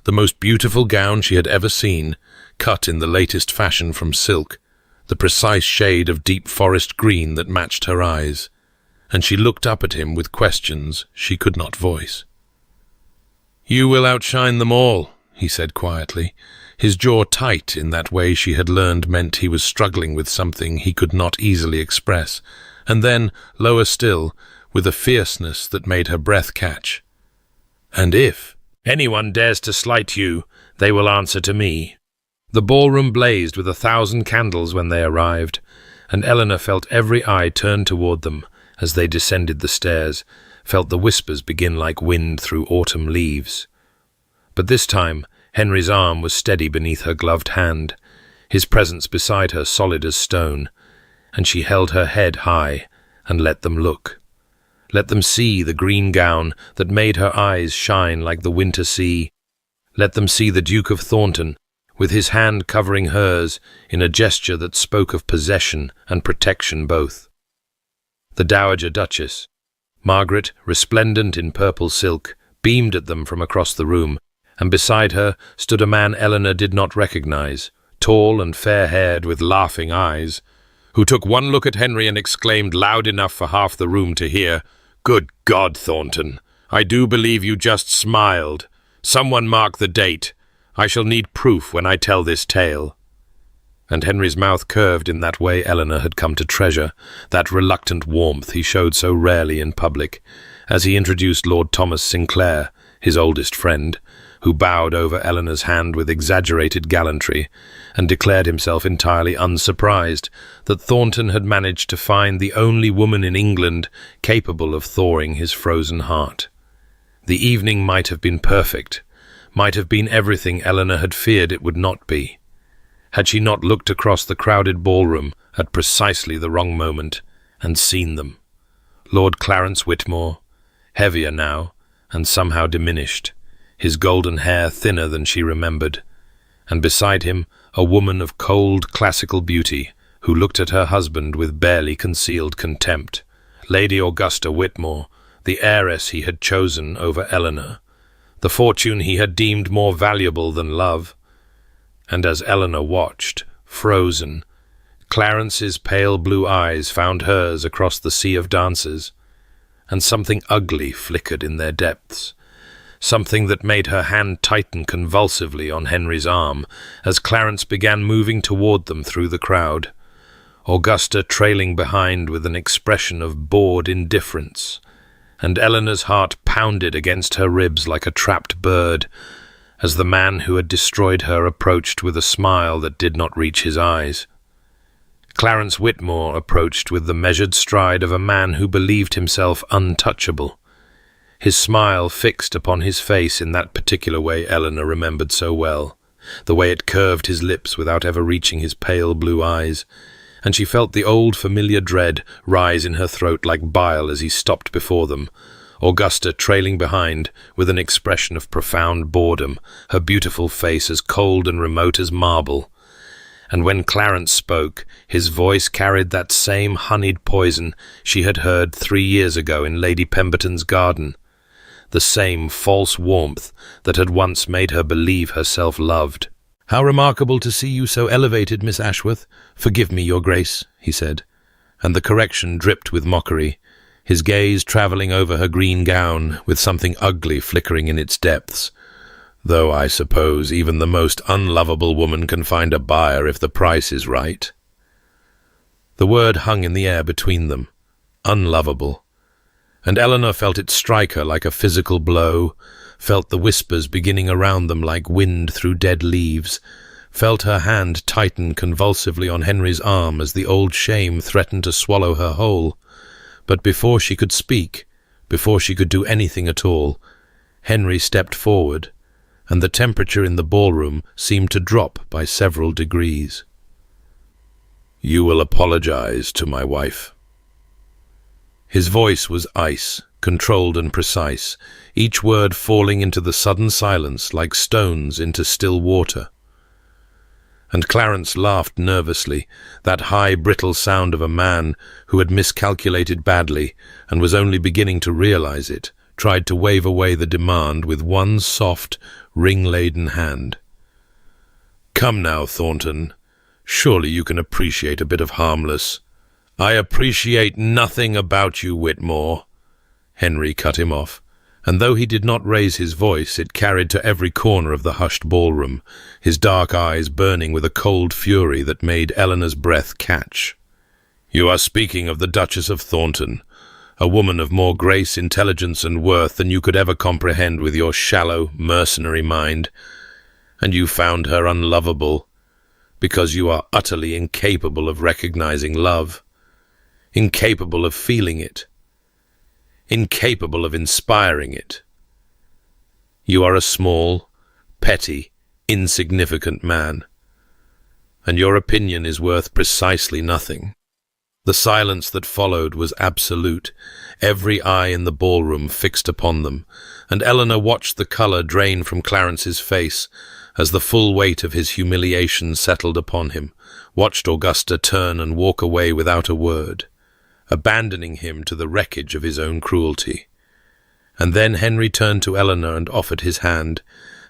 the most beautiful gown she had ever seen, cut in the latest fashion from silk, the precise shade of deep forest green that matched her eyes, and she looked up at him with questions she could not voice. "You will outshine them all," he said quietly, his jaw tight in that way she had learned meant he was struggling with something he could not easily express, and then, lower still, with a fierceness that made her breath catch. "And if anyone dares to slight you, they will answer to me." The ballroom blazed with 1,000 candles when they arrived, and Eleanor felt every eye turn toward them as they descended the stairs, felt the whispers begin like wind through autumn leaves. But this time Henry's arm was steady beneath her gloved hand, his presence beside her solid as stone, and she held her head high and let them look. Let them see the green gown that made her eyes shine like the winter sea. Let them see the Duke of Thornton, with his hand covering hers in a gesture that spoke of possession and protection both. The Dowager Duchess, Margaret, resplendent in purple silk, beamed at them from across the room, and beside her stood a man Eleanor did not recognize, tall and fair-haired with laughing eyes, who took one look at Henry and exclaimed loud enough for half the room to hear, "Good God, Thornton, I do believe you just smiled. Someone mark the date. I shall need proof when I tell this tale." And Henry's mouth curved in that way Eleanor had come to treasure, that reluctant warmth he showed so rarely in public, as he introduced Lord Thomas Sinclair, his oldest friend, who bowed over Eleanor's hand with exaggerated gallantry, and declared himself entirely unsurprised that Thornton had managed to find the only woman in England capable of thawing his frozen heart. The evening might have been perfect, might have been everything Eleanor had feared it would not be, had she not looked across the crowded ballroom at precisely the wrong moment and seen them. Lord Clarence Whitmore, heavier now, and somehow diminished, his golden hair thinner than she remembered, and beside him a woman of cold classical beauty who looked at her husband with barely concealed contempt, Lady Augusta Whitmore, the heiress he had chosen over Eleanor, the fortune he had deemed more valuable than love. And as Eleanor watched, frozen, Clarence's pale blue eyes found hers across the sea of dancers, and something ugly flickered in their depths, something that made her hand tighten convulsively on Henry's arm as Clarence began moving toward them through the crowd, Augusta trailing behind with an expression of bored indifference, and Eleanor's heart pounded against her ribs like a trapped bird as the man who had destroyed her approached with a smile that did not reach his eyes. Clarence Whitmore approached with the measured stride of a man who believed himself untouchable, his smile fixed upon his face in that particular way Eleanor remembered so well, the way it curved his lips without ever reaching his pale blue eyes, and she felt the old familiar dread rise in her throat like bile as he stopped before them, Augusta trailing behind with an expression of profound boredom, her beautiful face as cold and remote as marble. and when Clarence spoke, his voice carried that same honeyed poison she had heard 3 years ago in Lady Pemberton's garden, the same false warmth that had once made her believe herself loved. "How remarkable to see you so elevated, Miss Ashworth. Forgive me, your grace," he said, and the correction dripped with mockery, his gaze travelling over her green gown with something ugly flickering in its depths. "Though I suppose even the most unlovable woman can find a buyer if the price is right." The word hung in the air between them, unlovable, and Eleanor felt it strike her like a physical blow, felt the whispers beginning around them like wind through dead leaves, felt her hand tighten convulsively on Henry's arm as the old shame threatened to swallow her whole. But before she could speak, before she could do anything at all, Henry stepped forward, and the temperature in the ballroom seemed to drop by several degrees. "You will apologize to my wife." His voice was ice, controlled and precise, each word falling into the sudden silence like stones into still water. And Clarence laughed nervously, that high, brittle sound of a man who had miscalculated badly and was only beginning to realize it, tried to wave away the demand with one soft, ring-laden hand. "Come now, Thornton. Surely you can appreciate a bit of harmless—" "I appreciate nothing about you, Whitmore," Henry cut him off, and though he did not raise his voice, it carried to every corner of the hushed ballroom, his dark eyes burning with a cold fury that made Eleanor's breath catch. "You are speaking of the Duchess of Thornton, a woman of more grace, intelligence, and worth than you could ever comprehend with your shallow, mercenary mind, and you found her unlovable because you are utterly incapable of recognizing love, incapable of feeling it, incapable of inspiring it. You are a small, petty, insignificant man, and your opinion is worth precisely nothing." The silence that followed was absolute, every eye in the ballroom fixed upon them, and Eleanor watched the colour drain from Clarence's face as the full weight of his humiliation settled upon him, watched Augusta turn and walk away without a word, abandoning him to the wreckage of his own cruelty. And then Henry turned to Eleanor and offered his hand,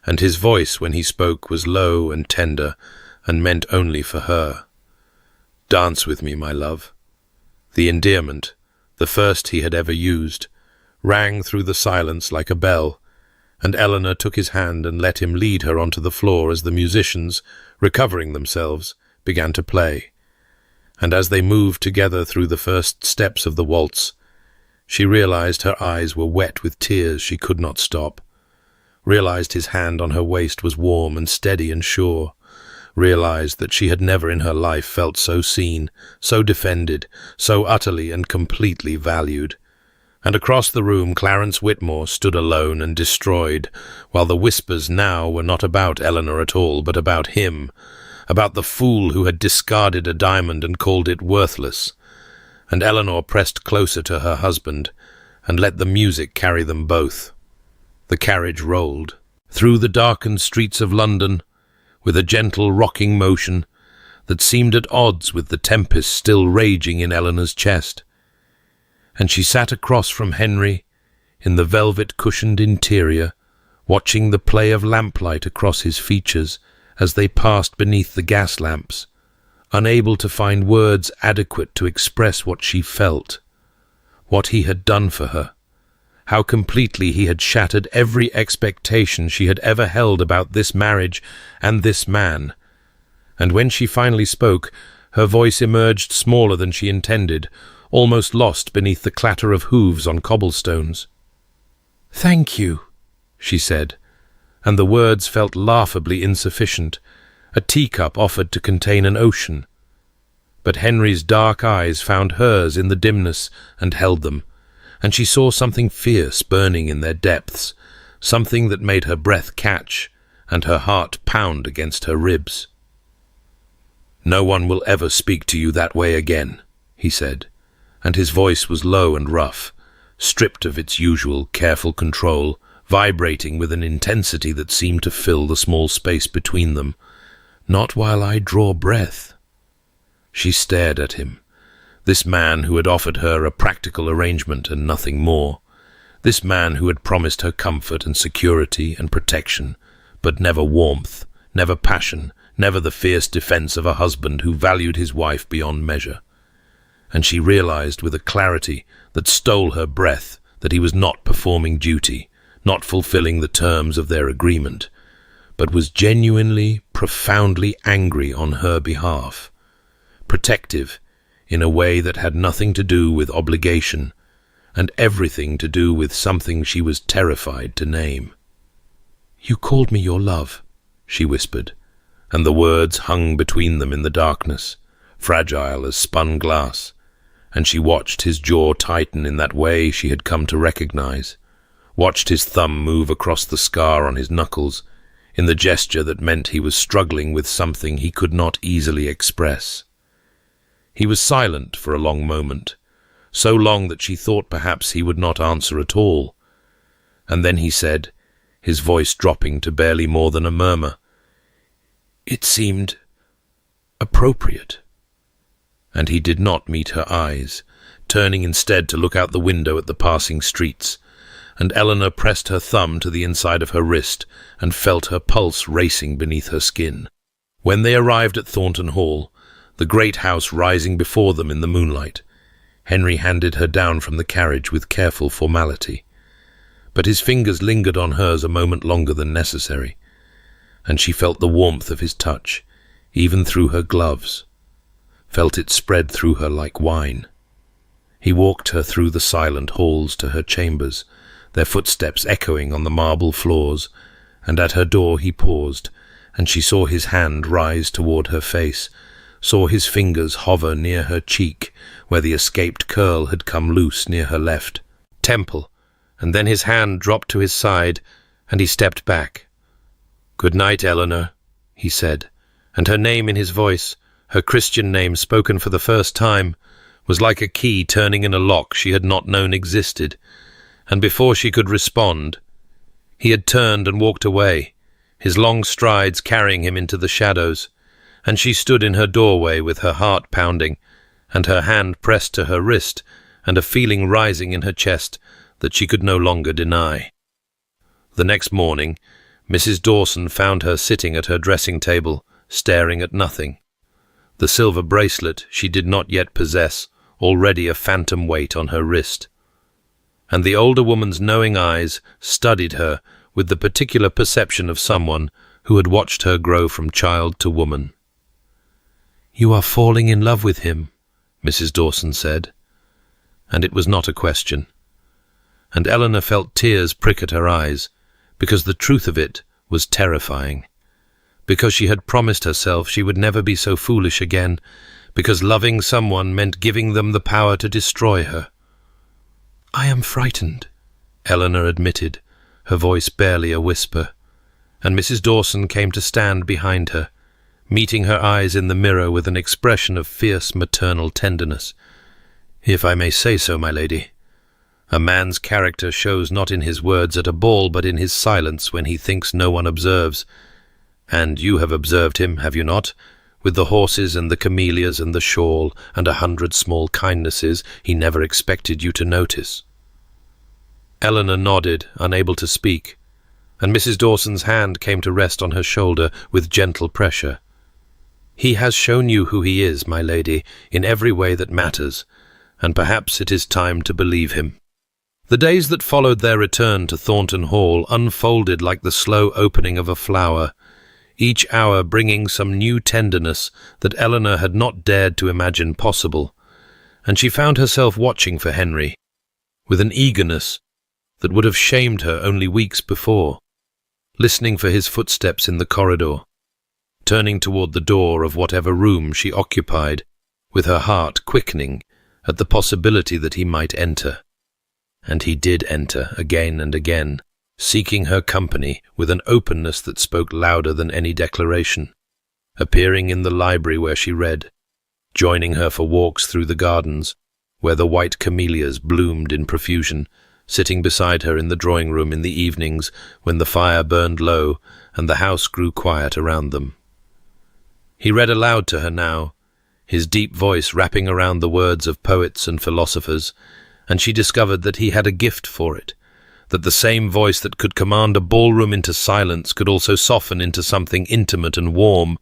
and his voice when he spoke was low and tender and meant only for her. "Dance with me, my love." The endearment, the first he had ever used, rang through the silence like a bell, and Eleanor took his hand and let him lead her onto the floor as the musicians, recovering themselves, began to play. And as they moved together through the first steps of the waltz, she realized her eyes were wet with tears she could not stop, realized his hand on her waist was warm and steady and sure, realized that she had never in her life felt so seen, so defended, so utterly and completely valued. And across the room Clarence Whitmore stood alone and destroyed, while the whispers now were not about Eleanor at all, but about him, about the fool who had discarded a diamond and called it worthless. And Eleanor pressed closer to her husband, and let the music carry them both. The carriage rolled through the darkened streets of London, with a gentle rocking motion that seemed at odds with the tempest still raging in Eleanor's chest. And she sat across from Henry, in the velvet-cushioned interior, watching the play of lamplight across his features as they passed beneath the gas lamps, unable to find words adequate to express what she felt, what he had done for her, how completely he had shattered every expectation she had ever held about this marriage and this man. And when she finally spoke, her voice emerged smaller than she intended, almost lost beneath the clatter of hooves on cobblestones. "Thank you," she said, and the words felt laughably insufficient, a teacup offered to contain an ocean. But Henry's dark eyes found hers in the dimness and held them, and she saw something fierce burning in their depths, something that made her breath catch and her heart pound against her ribs. "No one will ever speak to you that way again," he said, and his voice was low and rough, stripped of its usual careful control, vibrating with an intensity that seemed to fill the small space between them. Not while I draw breath." She stared at him. This man who had offered her a practical arrangement and nothing more. This man who had promised her comfort and security and protection, but never warmth, never passion, never the fierce defense of a husband who valued his wife beyond measure. And she realized with a clarity that stole her breath that he was not performing duty, not fulfilling the terms of their agreement, but was genuinely, profoundly angry on her behalf, protective in a way that had nothing to do with obligation and everything to do with something she was terrified to name. "You called me your love," she whispered, and the words hung between them in the darkness, fragile as spun glass, and she watched his jaw tighten in that way she had come to recognize, watched his thumb move across the scar on his knuckles, in the gesture that meant he was struggling with something he could not easily express. He was silent for a long moment, so long that she thought perhaps he would not answer at all, and then he said, his voice dropping to barely more than a murmur, "It seemed appropriate." And he did not meet her eyes, turning instead to look out the window at the passing streets, and Eleanor pressed her thumb to the inside of her wrist and felt her pulse racing beneath her skin. When they arrived at Thornton Hall, the great house rising before them in the moonlight, Henry handed her down from the carriage with careful formality, but his fingers lingered on hers a moment longer than necessary, and she felt the warmth of his touch, even through her gloves, felt it spread through her like wine. He walked her through the silent halls to her chambers, their footsteps echoing on the marble floors, and at her door he paused, and she saw his hand rise toward her face, saw his fingers hover near her cheek, where the escaped curl had come loose near her left temple, and then his hand dropped to his side, and he stepped back. "Good night, Eleanor," he said, and her name in his voice, her Christian name spoken for the first time, was like a key turning in a lock she had not known existed, and before she could respond, he had turned and walked away, his long strides carrying him into the shadows, and she stood in her doorway with her heart pounding, and her hand pressed to her wrist, and a feeling rising in her chest that she could no longer deny. The next morning, Mrs. Dawson found her sitting at her dressing table, staring at nothing. The silver bracelet she did not yet possess, already a phantom weight on her wrist. And the older woman's knowing eyes studied her with the particular perception of someone who had watched her grow from child to woman. "You are falling in love with him," Mrs. Dawson said, and it was not a question. And Eleanor felt tears prick at her eyes, because the truth of it was terrifying, because she had promised herself she would never be so foolish again, because loving someone meant giving them the power to destroy her. "I am frightened," Eleanor admitted, her voice barely a whisper, and Mrs. Dawson came to stand behind her, meeting her eyes in the mirror with an expression of fierce maternal tenderness. "If I may say so, my lady, a man's character shows not in his words at a ball, but in his silence when he thinks no one observes. And you have observed him, have you not? With the horses and the camellias and the shawl and 100 small kindnesses he never expected you to notice." Eleanor nodded, unable to speak, and Mrs. Dawson's hand came to rest on her shoulder with gentle pressure. "He has shown you who he is, my lady, in every way that matters, and perhaps it is time to believe him." The days that followed their return to Thornton Hall unfolded like the slow opening of a flower, each hour bringing some new tenderness that Eleanor had not dared to imagine possible, and she found herself watching for Henry, with an eagerness that would have shamed her only weeks before, listening for his footsteps in the corridor, turning toward the door of whatever room she occupied, with her heart quickening at the possibility that he might enter. And he did enter again and again, seeking her company with an openness that spoke louder than any declaration, appearing in the library where she read, joining her for walks through the gardens, where the white camellias bloomed in profusion, sitting beside her in the drawing-room in the evenings when the fire burned low and the house grew quiet around them. He read aloud to her now, his deep voice wrapping around the words of poets and philosophers, and she discovered that he had a gift for it, that the same voice that could command a ballroom into silence could also soften into something intimate and warm,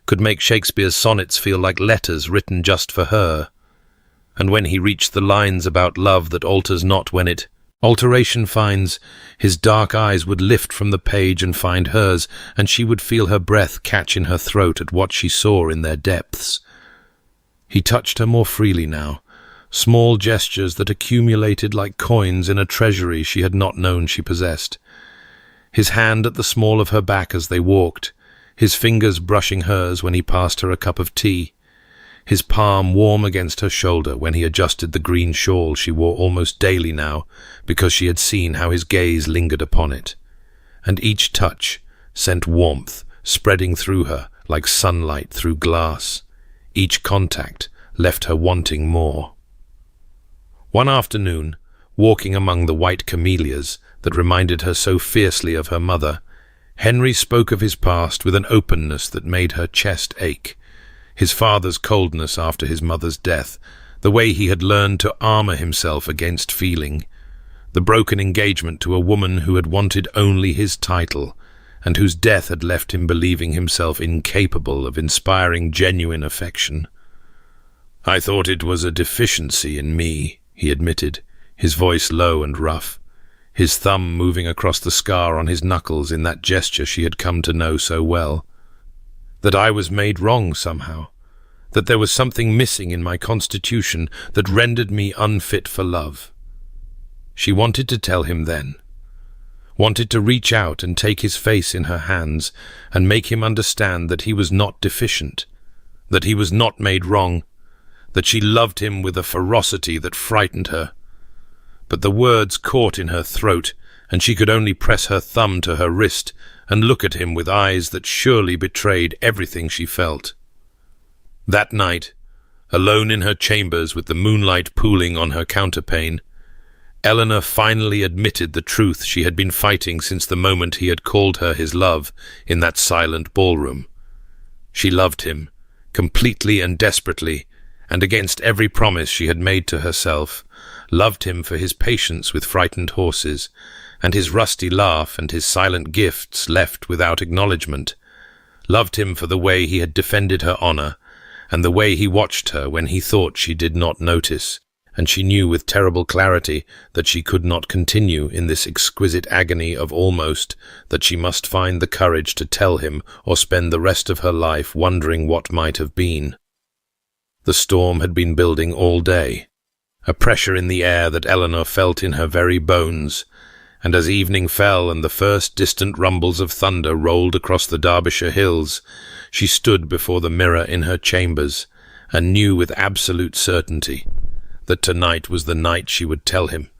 could make Shakespeare's sonnets feel like letters written just for her. And when he reached the lines about love that alters not when it alteration finds, his dark eyes would lift from the page and find hers, and she would feel her breath catch in her throat at what she saw in their depths. He touched her more freely now, small gestures that accumulated like coins in a treasury she had not known she possessed. His hand at the small of her back as they walked, his fingers brushing hers when he passed her a cup of tea, his palm warm against her shoulder when he adjusted the green shawl she wore almost daily now because she had seen how his gaze lingered upon it. And each touch sent warmth spreading through her like sunlight through glass. Each contact left her wanting more. One afternoon, walking among the white camellias that reminded her so fiercely of her mother, Henry spoke of his past with an openness that made her chest ache. His father's coldness after his mother's death, the way he had learned to armor himself against feeling, the broken engagement to a woman who had wanted only his title, and whose death had left him believing himself incapable of inspiring genuine affection. "I thought it was a deficiency in me," he admitted, his voice low and rough, his thumb moving across the scar on his knuckles in that gesture she had come to know so well. "That I was made wrong somehow, that there was something missing in my constitution that rendered me unfit for love." She wanted to tell him then, wanted to reach out and take his face in her hands and make him understand that he was not deficient, that he was not made wrong, that she loved him with a ferocity that frightened her. But the words caught in her throat, and she could only press her thumb to her wrist and look at him with eyes that surely betrayed everything she felt. That night, alone in her chambers with the moonlight pooling on her counterpane, Eleanor finally admitted the truth she had been fighting since the moment he had called her his love in that silent ballroom. She loved him, completely and desperately, and against every promise she had made to herself, loved him for his patience with frightened horses, and his rusty laugh and his silent gifts left without acknowledgement, loved him for the way he had defended her honor, and the way he watched her when he thought she did not notice, and she knew with terrible clarity that she could not continue in this exquisite agony of almost, that she must find the courage to tell him or spend the rest of her life wondering what might have been. The storm had been building all day, a pressure in the air that Eleanor felt in her very bones, and as evening fell and the first distant rumbles of thunder rolled across the Derbyshire hills, she stood before the mirror in her chambers and knew with absolute certainty that tonight was the night she would tell him.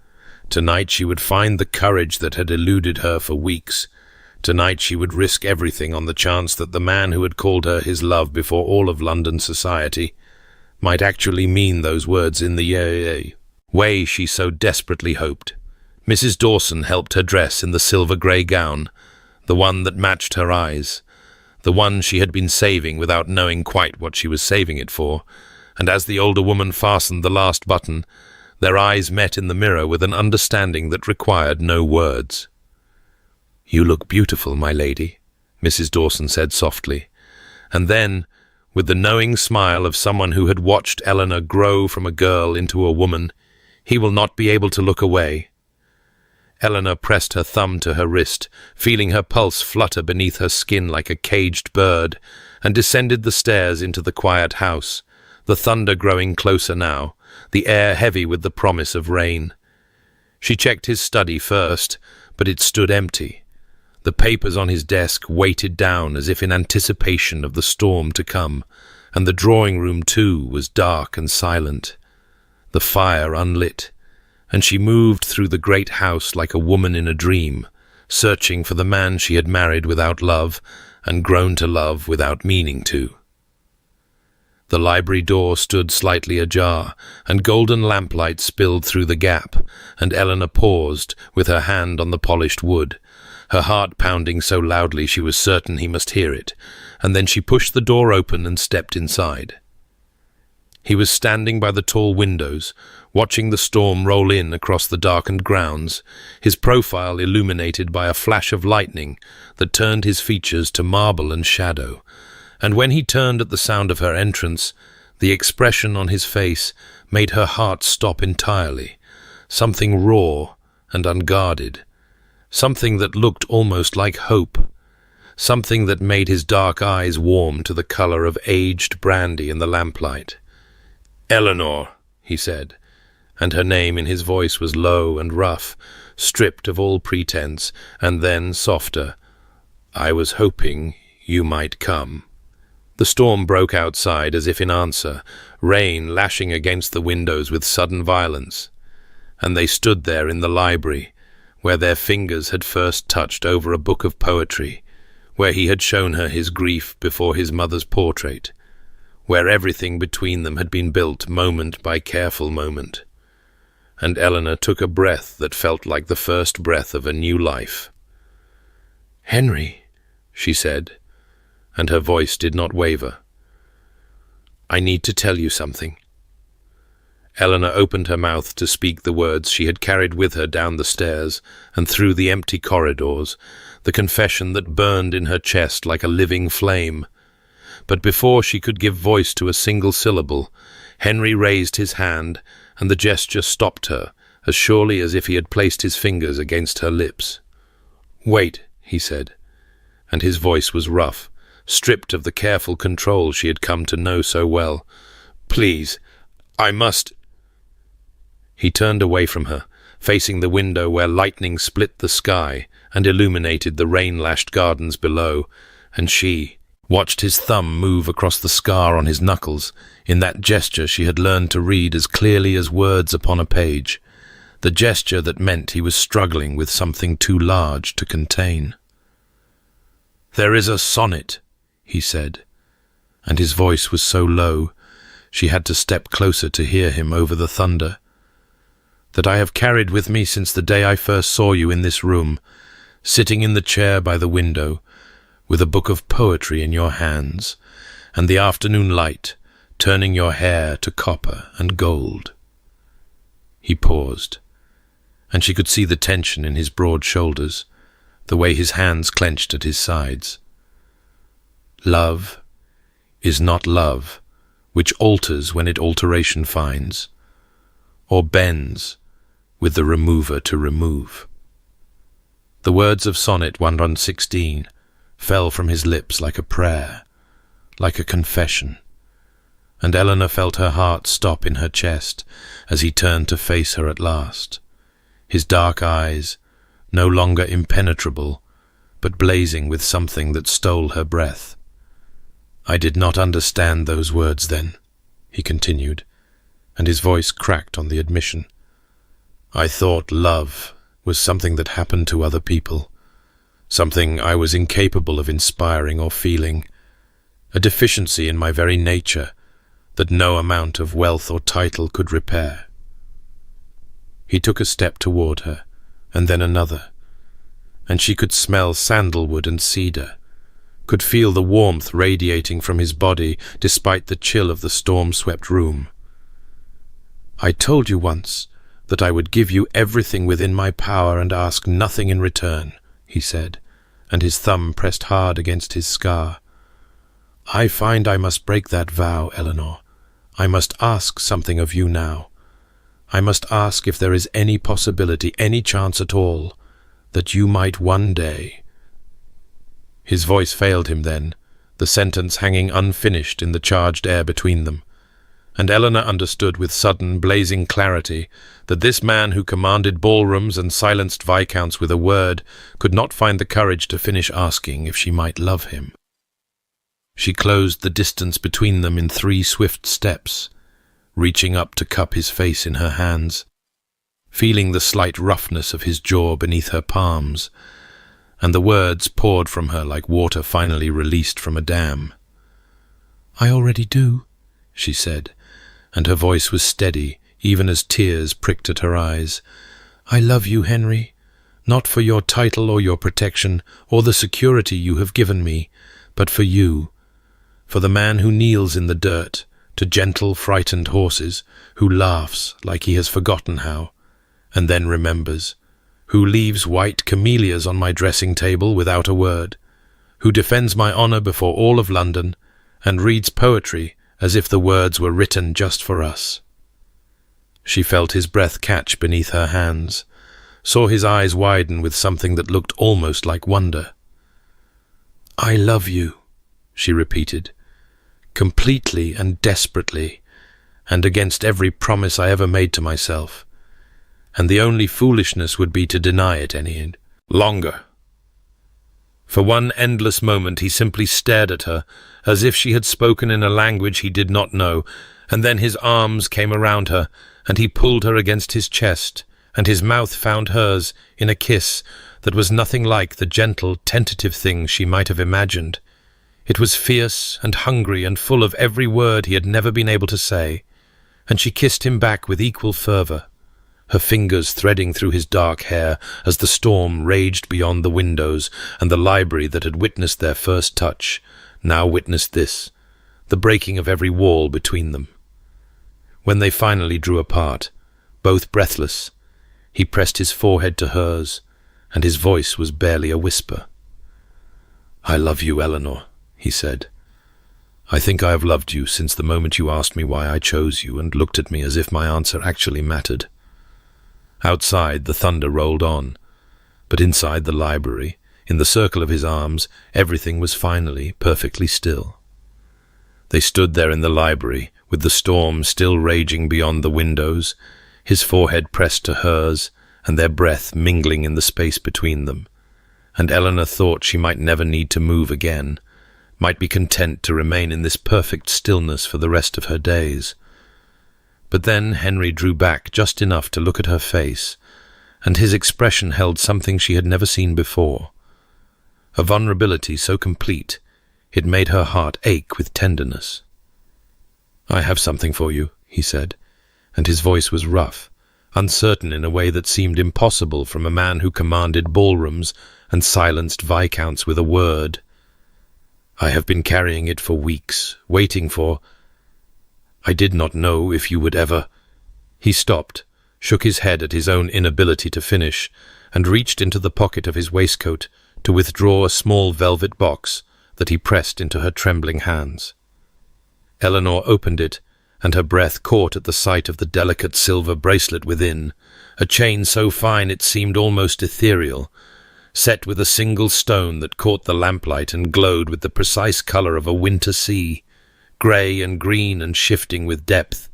Tonight she would find the courage that had eluded her for weeks. Tonight she would risk everything on the chance that the man who had called her his love before all of London society might actually mean those words in the way she so desperately hoped. Mrs. Dawson helped her dress in the silver-grey gown, the one that matched her eyes, the one she had been saving without knowing quite what she was saving it for, and as the older woman fastened the last button, their eyes met in the mirror with an understanding that required no words. "You look beautiful, my lady," Mrs. Dawson said softly, and then, with the knowing smile of someone who had watched Eleanor grow from a girl into a woman, "He will not be able to look away." Eleanor pressed her thumb to her wrist, feeling her pulse flutter beneath her skin like a caged bird, and descended the stairs into the quiet house, the thunder growing closer now, the air heavy with the promise of rain. She checked his study first, but it stood empty. The papers on his desk weighted down as if in anticipation of the storm to come, and the drawing room, too, was dark and silent, the fire unlit, and she moved through the great house like a woman in a dream, searching for the man she had married without love and grown to love without meaning to. The library door stood slightly ajar, and golden lamplight spilled through the gap, and Eleanor paused, with her hand on the polished wood, her heart pounding so loudly she was certain he must hear it, and then she pushed the door open and stepped inside. He was standing by the tall windows, watching the storm roll in across the darkened grounds, his profile illuminated by a flash of lightning that turned his features to marble and shadow. And when he turned at the sound of her entrance, the expression on his face made her heart stop entirely, something raw and unguarded, something that looked almost like hope, something that made his dark eyes warm to the color of aged brandy in the lamplight. "Eleanor," he said, and her name in his voice was low and rough, stripped of all pretense, and then softer. "I was hoping you might come." The storm broke outside as if in answer, rain lashing against the windows with sudden violence, and they stood there in the library, where their fingers had first touched over a book of poetry, where he had shown her his grief before his mother's portrait, where everything between them had been built moment by careful moment. And Eleanor took a breath that felt like the first breath of a new life. "Henry," she said, and her voice did not waver. "I need to tell you something." Eleanor opened her mouth to speak the words she had carried with her down the stairs and through the empty corridors, the confession that burned in her chest like a living flame. But before she could give voice to a single syllable, Henry raised his hand, and the gesture stopped her, as surely as if he had placed his fingers against her lips. "Wait," he said, and his voice was rough, stripped of the careful control she had come to know so well. "Please, I must—" He turned away from her, facing the window where lightning split the sky and illuminated the rain-lashed gardens below, and she watched his thumb move across the scar on his knuckles in that gesture she had learned to read as clearly as words upon a page, the gesture that meant he was struggling with something too large to contain. "There is a sonnet," he said, and his voice was so low she had to step closer to hear him over the thunder, "that I have carried with me since the day I first saw you in this room, sitting in the chair by the window, with a book of poetry in your hands, and the afternoon light turning your hair to copper and gold." He paused, and she could see the tension in his broad shoulders, the way his hands clenched at his sides. "Love is not love, which alters when it alteration finds, or bends with the remover to remove." The words of Sonnet 116 fell from his lips like a prayer, like a confession, and Eleanor felt her heart stop in her chest as he turned to face her at last, his dark eyes no longer impenetrable, but blazing with something that stole her breath. "I did not understand those words then," he continued, and his voice cracked on the admission. "I thought love was something that happened to other people, something I was incapable of inspiring or feeling, a deficiency in my very nature that no amount of wealth or title could repair." He took a step toward her, and then another, and she could smell sandalwood and cedar, could feel the warmth radiating from his body despite the chill of the storm-swept room. "I told you once that I would give you everything within my power and ask nothing in return," he said, and his thumb pressed hard against his scar. "I find I must break that vow, Eleanor. I must ask something of you now. I must ask if there is any possibility, any chance at all, that you might one day—" His voice failed him then, the sentence hanging unfinished in the charged air between them, and Eleanor understood with sudden, blazing clarity that this man who commanded ballrooms and silenced viscounts with a word could not find the courage to finish asking if she might love him. She closed the distance between them in 3 swift steps, reaching up to cup his face in her hands, feeling the slight roughness of his jaw beneath her palms, and the words poured from her like water finally released from a dam. "I already do," she said, and her voice was steady, even as tears pricked at her eyes. "I love you, Henry, Not for your title or your protection or the security you have given me, but for you, for the man who kneels in the dirt to gentle, frightened horses, who laughs like he has forgotten how, and then remembers, who leaves white camellias on my dressing table without a word, who defends my honor before all of London, and reads poetry as if the words were written just for us. She felt his breath catch beneath her hands, saw his eyes widen with something that looked almost like wonder. "I love you," she repeated, completely and desperately, and against every promise I ever made to myself, and the only foolishness would be to deny it any longer. For one endless moment he simply stared at her, as if she had spoken in a language he did not know, and then his arms came around her, and he pulled her against his chest, and his mouth found hers in a kiss that was nothing like the gentle, tentative thing she might have imagined. It was fierce and hungry and full of every word he had never been able to say, and she kissed him back with equal fervour, her fingers threading through his dark hair as the storm raged beyond the windows, and the library that had witnessed their first touch now witnessed this, the breaking of every wall between them. When they finally drew apart, both breathless, he pressed his forehead to hers, and his voice was barely a whisper. "I love you, Eleanor," he said. "I think I have loved you since the moment you asked me why I chose you and looked at me as if my answer actually mattered." Outside, the thunder rolled on, but inside the library, in the circle of his arms, everything was finally perfectly still. They stood there in the library, with the storm still raging beyond the windows, his forehead pressed to hers, and their breath mingling in the space between them. And Eleanor thought she might never need to move again, might be content to remain in this perfect stillness for the rest of her days. But then Henry drew back just enough to look at her face, and his expression held something she had never seen before. A vulnerability so complete, it made her heart ache with tenderness. "I have something for you," he said, and his voice was rough, uncertain in a way that seemed impossible from a man who commanded ballrooms and silenced viscounts with a word. "I have been carrying it for weeks, waiting for... I did not know if you would ever..." He stopped, shook his head at his own inability to finish, and reached into the pocket of his waistcoat to withdraw a small velvet box that he pressed into her trembling hands. Eleanor opened it, and her breath caught at the sight of the delicate silver bracelet within, a chain so fine it seemed almost ethereal, set with a single stone that caught the lamplight and glowed with the precise colour of a winter sea, grey and green and shifting with depth.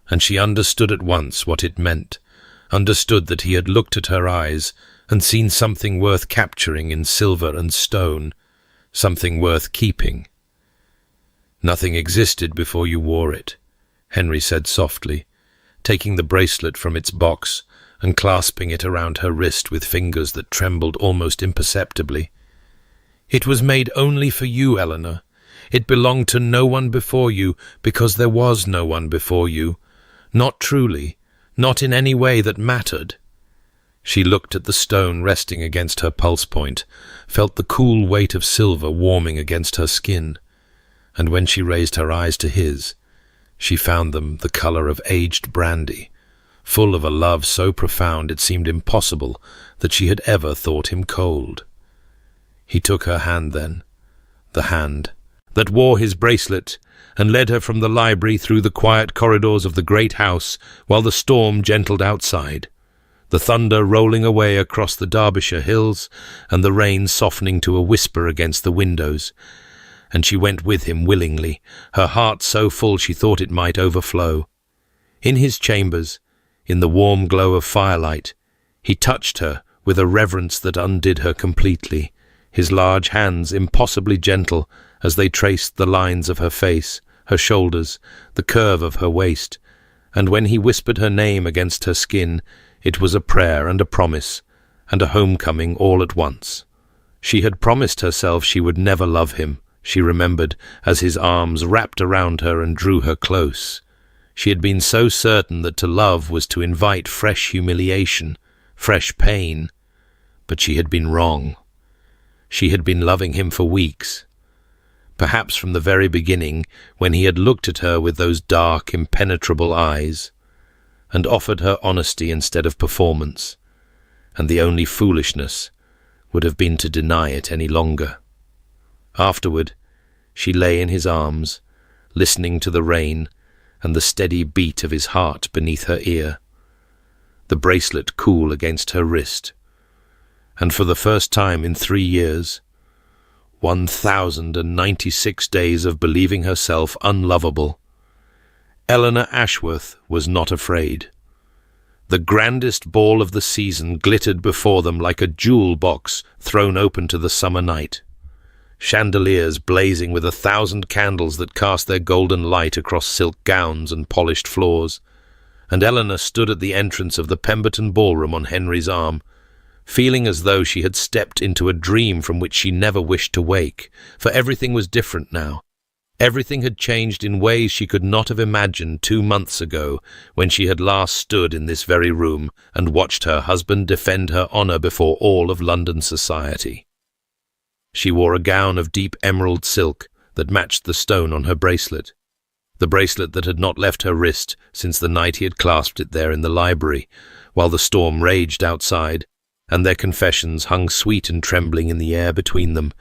And she understood at once what it meant, understood that he had looked at her eyes and seen something worth capturing in silver and stone, something worth keeping. "Nothing existed before you wore it," Henry said softly, taking the bracelet from its box and clasping it around her wrist with fingers that trembled almost imperceptibly. "It was made only for you, Eleanor. It belonged to no one before you, because there was no one before you. Not truly, not in any way that mattered." She looked at the stone resting against her pulse point, felt the cool weight of silver warming against her skin, and when she raised her eyes to his, she found them the colour of aged brandy, full of a love so profound it seemed impossible that she had ever thought him cold. He took her hand then, the hand that wore his bracelet, and led her from the library through the quiet corridors of the great house while the storm gentled outside, the thunder rolling away across the Derbyshire hills and the rain softening to a whisper against the windows. And she went with him willingly, her heart so full she thought it might overflow. In his chambers, in the warm glow of firelight, he touched her with a reverence that undid her completely, his large hands impossibly gentle as they traced the lines of her face, her shoulders, the curve of her waist, and when he whispered her name against her skin, it was a prayer and a promise, and a homecoming all at once. She had promised herself she would never love him, she remembered, as his arms wrapped around her and drew her close. She had been so certain that to love was to invite fresh humiliation, fresh pain. But she had been wrong. She had been loving him for weeks. Perhaps from the very beginning, when he had looked at her with those dark, impenetrable eyes, and offered her honesty instead of performance, and the only foolishness would have been to deny it any longer. Afterward, she lay in his arms, listening to the rain and the steady beat of his heart beneath her ear, the bracelet cool against her wrist, and for the first time in 3 years, 1,096 days of believing herself unlovable, Eleanor Ashworth was not afraid. The grandest ball of the season glittered before them like a jewel box thrown open to the summer night, chandeliers blazing with 1,000 candles that cast their golden light across silk gowns and polished floors, and Eleanor stood at the entrance of the Pemberton ballroom on Henry's arm, feeling as though she had stepped into a dream from which she never wished to wake, for everything was different now. Everything had changed in ways she could not have imagined 2 months ago, when she had last stood in this very room and watched her husband defend her honour before all of London society. She wore a gown of deep emerald silk that matched the stone on her bracelet, the bracelet that had not left her wrist since the night he had clasped it there in the library, while the storm raged outside, and their confessions hung sweet and trembling in the air between them,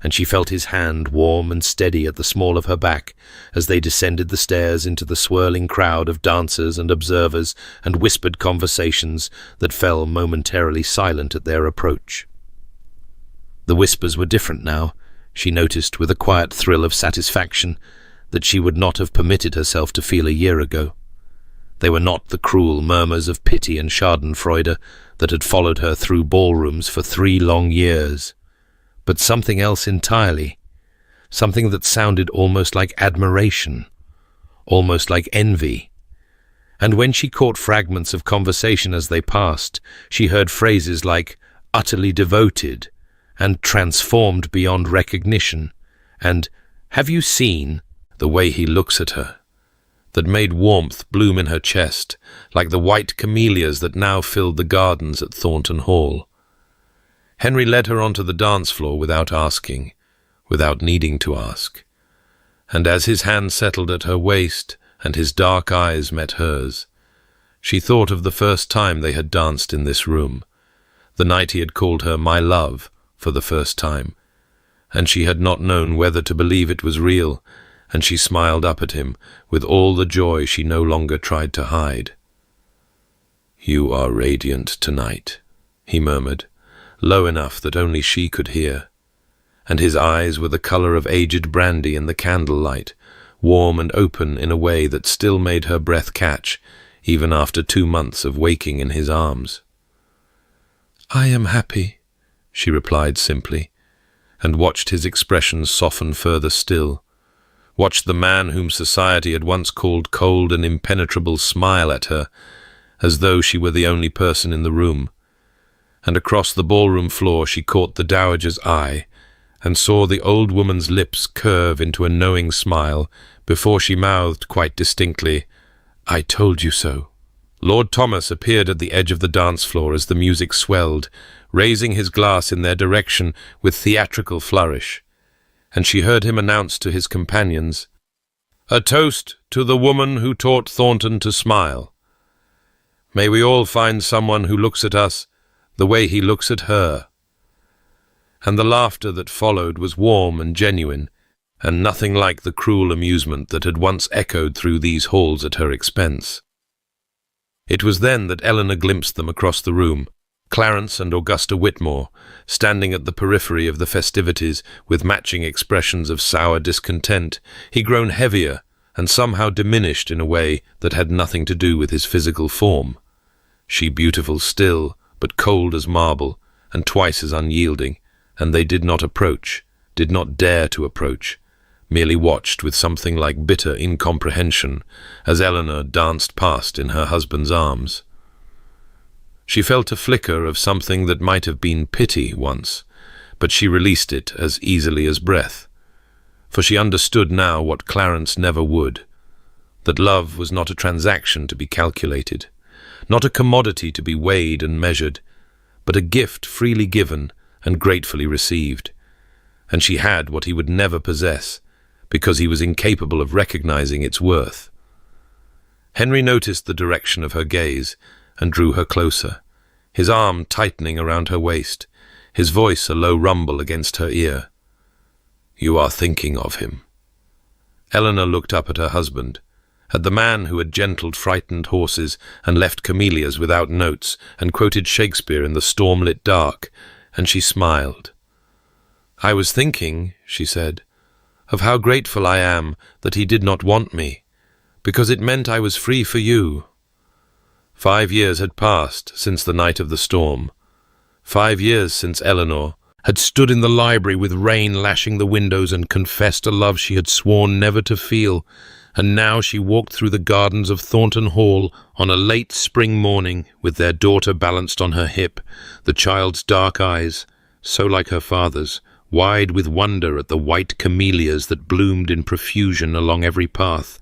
and she felt his hand warm and steady at the small of her back as they descended the stairs into the swirling crowd of dancers and observers and whispered conversations that fell momentarily silent at their approach. The whispers were different now, she noticed with a quiet thrill of satisfaction that she would not have permitted herself to feel a year ago. They were not the cruel murmurs of pity and schadenfreude that had followed her through ballrooms for 3 long years, but something else entirely, something that sounded almost like admiration, almost like envy. And when she caught fragments of conversation as they passed, she heard phrases like utterly devoted and transformed beyond recognition, and have you seen the way he looks at her, that made warmth bloom in her chest, like the white camellias that now filled the gardens at Thornton Hall. Henry led her onto the dance floor without asking, without needing to ask, and as his hand settled at her waist and his dark eyes met hers, she thought of the first time they had danced in this room, the night he had called her "my love" for the first time, and she had not known whether to believe it was real, and she smiled up at him with all the joy she no longer tried to hide. "You are radiant tonight," he murmured, low enough that only she could hear, and his eyes were the colour of aged brandy in the candlelight, warm and open in a way that still made her breath catch, even after 2 months of waking in his arms. "I am happy," she replied simply, and watched his expression soften further still, watched the man whom society had once called cold and impenetrable smile at her, as though she were the only person in the room, and across the ballroom floor she caught the dowager's eye, and saw the old woman's lips curve into a knowing smile before she mouthed quite distinctly, "I told you so." Lord Thomas appeared at the edge of the dance floor as the music swelled, raising his glass in their direction with theatrical flourish, and she heard him announce to his companions, "A toast to the woman who taught Thornton to smile. May we all find someone who looks at us the way he looks at her." And the laughter that followed was warm and genuine, and nothing like the cruel amusement that had once echoed through these halls at her expense. It was then that Eleanor glimpsed them across the room, Clarence and Augusta Whitmore, standing at the periphery of the festivities with matching expressions of sour discontent, he grown heavier and somehow diminished in a way that had nothing to do with his physical form. She beautiful still, but cold as marble, and twice as unyielding, and they did not approach, did not dare to approach, merely watched with something like bitter incomprehension as Eleanor danced past in her husband's arms. She felt a flicker of something that might have been pity once, but she released it as easily as breath, for she understood now what Clarence never would, that love was not a transaction to be calculated, not a commodity to be weighed and measured, but a gift freely given and gratefully received. And she had what he would never possess, because he was incapable of recognizing its worth. Henry noticed the direction of her gaze and drew her closer, his arm tightening around her waist, his voice a low rumble against her ear. "You are thinking of him." Eleanor looked up at her husband, at the man who had gentled frightened horses and left camellias without notes and quoted Shakespeare in the storm-lit dark, and she smiled. "I was thinking," she said, "of how grateful I am that he did not want me, because it meant I was free for you." 5 years had passed since the night of the storm. 5 years since Eleanor had stood in the library with rain lashing the windows and confessed a love she had sworn never to feel, and now she walked through the gardens of Thornton Hall on a late spring morning with their daughter balanced on her hip, the child's dark eyes, so like her father's, wide with wonder at the white camellias that bloomed in profusion along every path,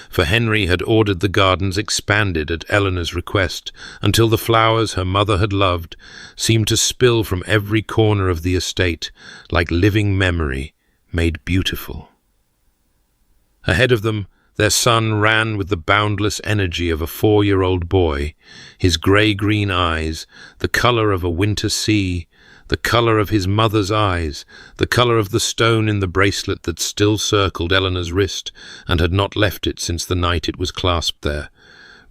for Henry had ordered the gardens expanded at Eleanor's request, until the flowers her mother had loved seemed to spill from every corner of the estate, like living memory, made beautiful. Ahead of them, their son ran with the boundless energy of a 4-year-old boy, his grey-green eyes, the colour of a winter sea, the colour of his mother's eyes, the colour of the stone in the bracelet that still circled Eleanor's wrist and had not left it since the night it was clasped there,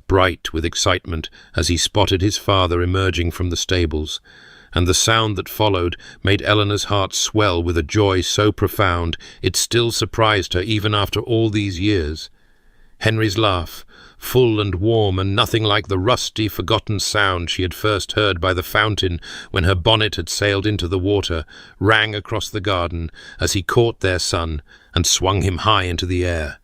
bright with excitement as he spotted his father emerging from the stables, and the sound that followed made Eleanor's heart swell with a joy so profound it still surprised her even after all these years. Henry's laugh, full and warm and nothing like the rusty, forgotten sound she had first heard by the fountain when her bonnet had sailed into the water, rang across the garden as he caught their son and swung him high into the air.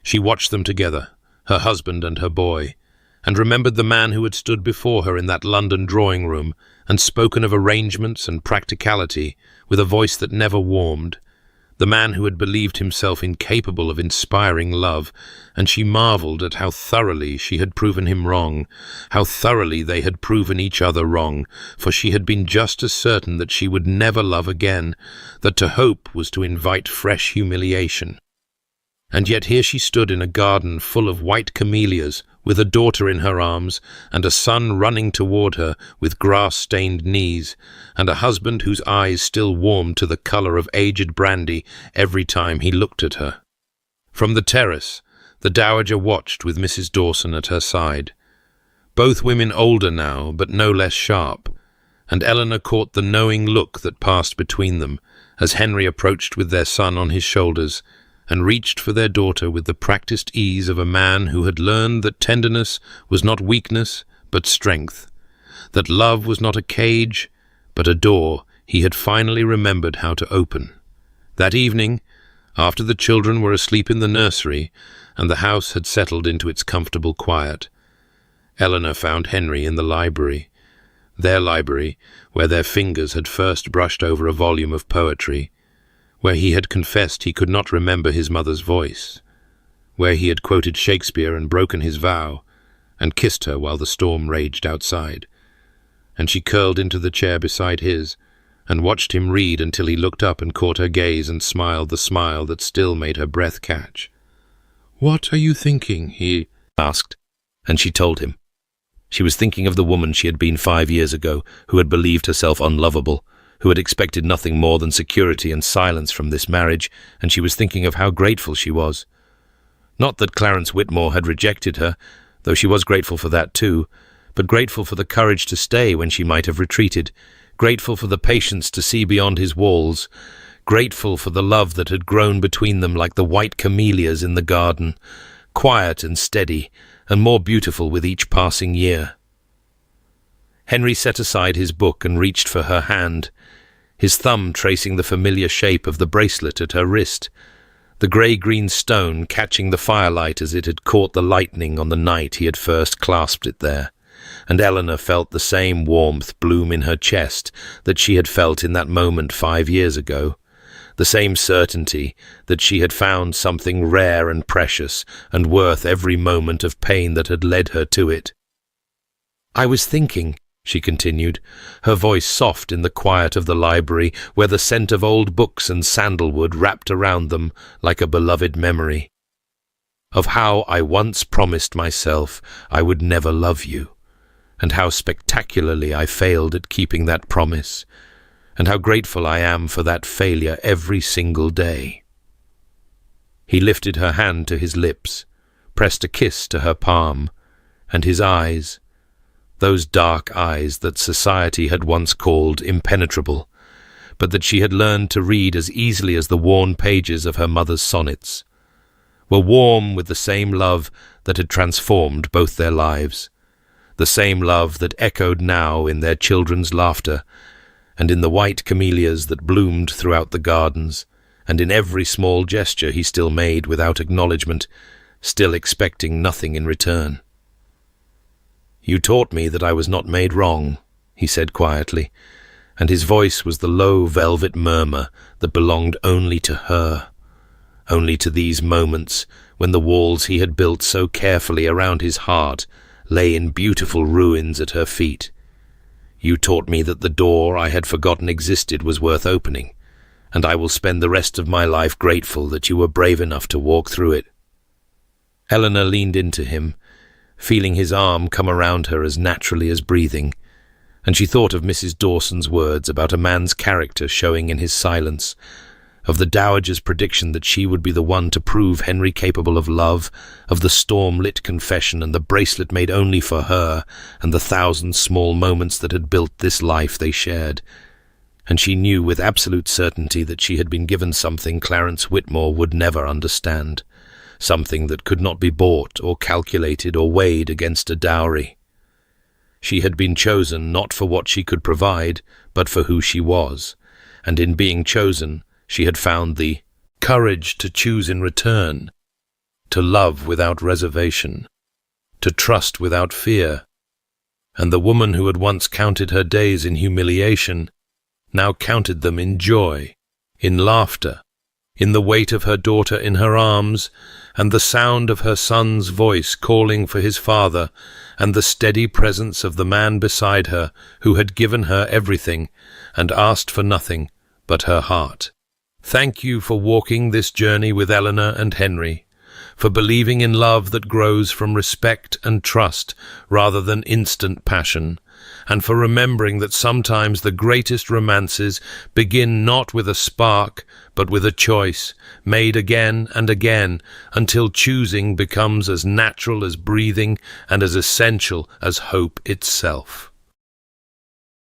She watched them together, her husband and her boy, and remembered the man who had stood before her in that London drawing-room and spoken of arrangements and practicality with a voice that never warmed, the man who had believed himself incapable of inspiring love, and she marvelled at how thoroughly she had proven him wrong, how thoroughly they had proven each other wrong, for she had been just as certain that she would never love again, that to hope was to invite fresh humiliation. And yet here she stood in a garden full of white camellias, with a daughter in her arms, and a son running toward her with grass-stained knees, and a husband whose eyes still warmed to the colour of aged brandy every time he looked at her. From the terrace, the dowager watched with Mrs. Dawson at her side. Both women older now, but no less sharp, and Eleanor caught the knowing look that passed between them as Henry approached with their son on his shoulders, and reached for their daughter with the practised ease of a man who had learned that tenderness was not weakness but strength, that love was not a cage but a door he had finally remembered how to open. That evening, after the children were asleep in the nursery and the house had settled into its comfortable quiet, Eleanor found Henry in the library, their library, where their fingers had first brushed over a volume of poetry, where he had confessed he could not remember his mother's voice, where he had quoted Shakespeare and broken his vow, and kissed her while the storm raged outside. And she curled into the chair beside his, and watched him read until he looked up and caught her gaze and smiled the smile that still made her breath catch. "What are you thinking?" he asked, and she told him. She was thinking of the woman she had been 5 years ago, who had believed herself unlovable, who had expected nothing more than security and silence from this marriage, and she was thinking of how grateful she was. Not that Clarence Whitmore had rejected her, though she was grateful for that too, but grateful for the courage to stay when she might have retreated, grateful for the patience to see beyond his walls, grateful for the love that had grown between them like the white camellias in the garden, quiet and steady, and more beautiful with each passing year. Henry set aside his book and reached for her hand, his thumb tracing the familiar shape of the bracelet at her wrist, the grey-green stone catching the firelight as it had caught the lightning on the night he had first clasped it there, and Eleanor felt the same warmth bloom in her chest that she had felt in that moment 5 years ago, the same certainty that she had found something rare and precious and worth every moment of pain that had led her to it. "I was thinking," she continued, her voice soft in the quiet of the library, where the scent of old books and sandalwood wrapped around them like a beloved memory, of how I once promised myself I would never love you, and how spectacularly I failed at keeping that promise, and how grateful I am for that failure every single day. He lifted her hand to his lips, pressed a kiss to her palm, and his eyes, those dark eyes that society had once called impenetrable, but that she had learned to read as easily as the worn pages of her mother's sonnets, were warm with the same love that had transformed both their lives, the same love that echoed now in their children's laughter, and in the white camellias that bloomed throughout the gardens, and in every small gesture he still made without acknowledgment, still expecting nothing in return. "You taught me that I was not made wrong," he said quietly, and his voice was the low velvet murmur that belonged only to her, only to these moments when the walls he had built so carefully around his heart lay in beautiful ruins at her feet. "You taught me that the door I had forgotten existed was worth opening, and I will spend the rest of my life grateful that you were brave enough to walk through it." Eleanor leaned into him, feeling his arm come around her as naturally as breathing, and she thought of Mrs. Dawson's words about a man's character showing in his silence, of the dowager's prediction that she would be the one to prove Henry capable of love, of the storm-lit confession and the bracelet made only for her, and the thousand small moments that had built this life they shared. And she knew with absolute certainty that she had been given something Clarence Whitmore would never understand, something that could not be bought or calculated or weighed against a dowry. She had been chosen not for what she could provide, but for who she was, and in being chosen, she had found the courage to choose in return, to love without reservation, to trust without fear. And the woman who had once counted her days in humiliation now counted them in joy, in laughter, in the weight of her daughter in her arms, and the sound of her son's voice calling for his father, and the steady presence of the man beside her who had given her everything and asked for nothing but her heart. Thank you for walking this journey with Eleanor and Henry, for believing in love that grows from respect and trust rather than instant passion, and for remembering that sometimes the greatest romances begin not with a spark, but with a choice, made again and again, until choosing becomes as natural as breathing and as essential as hope itself.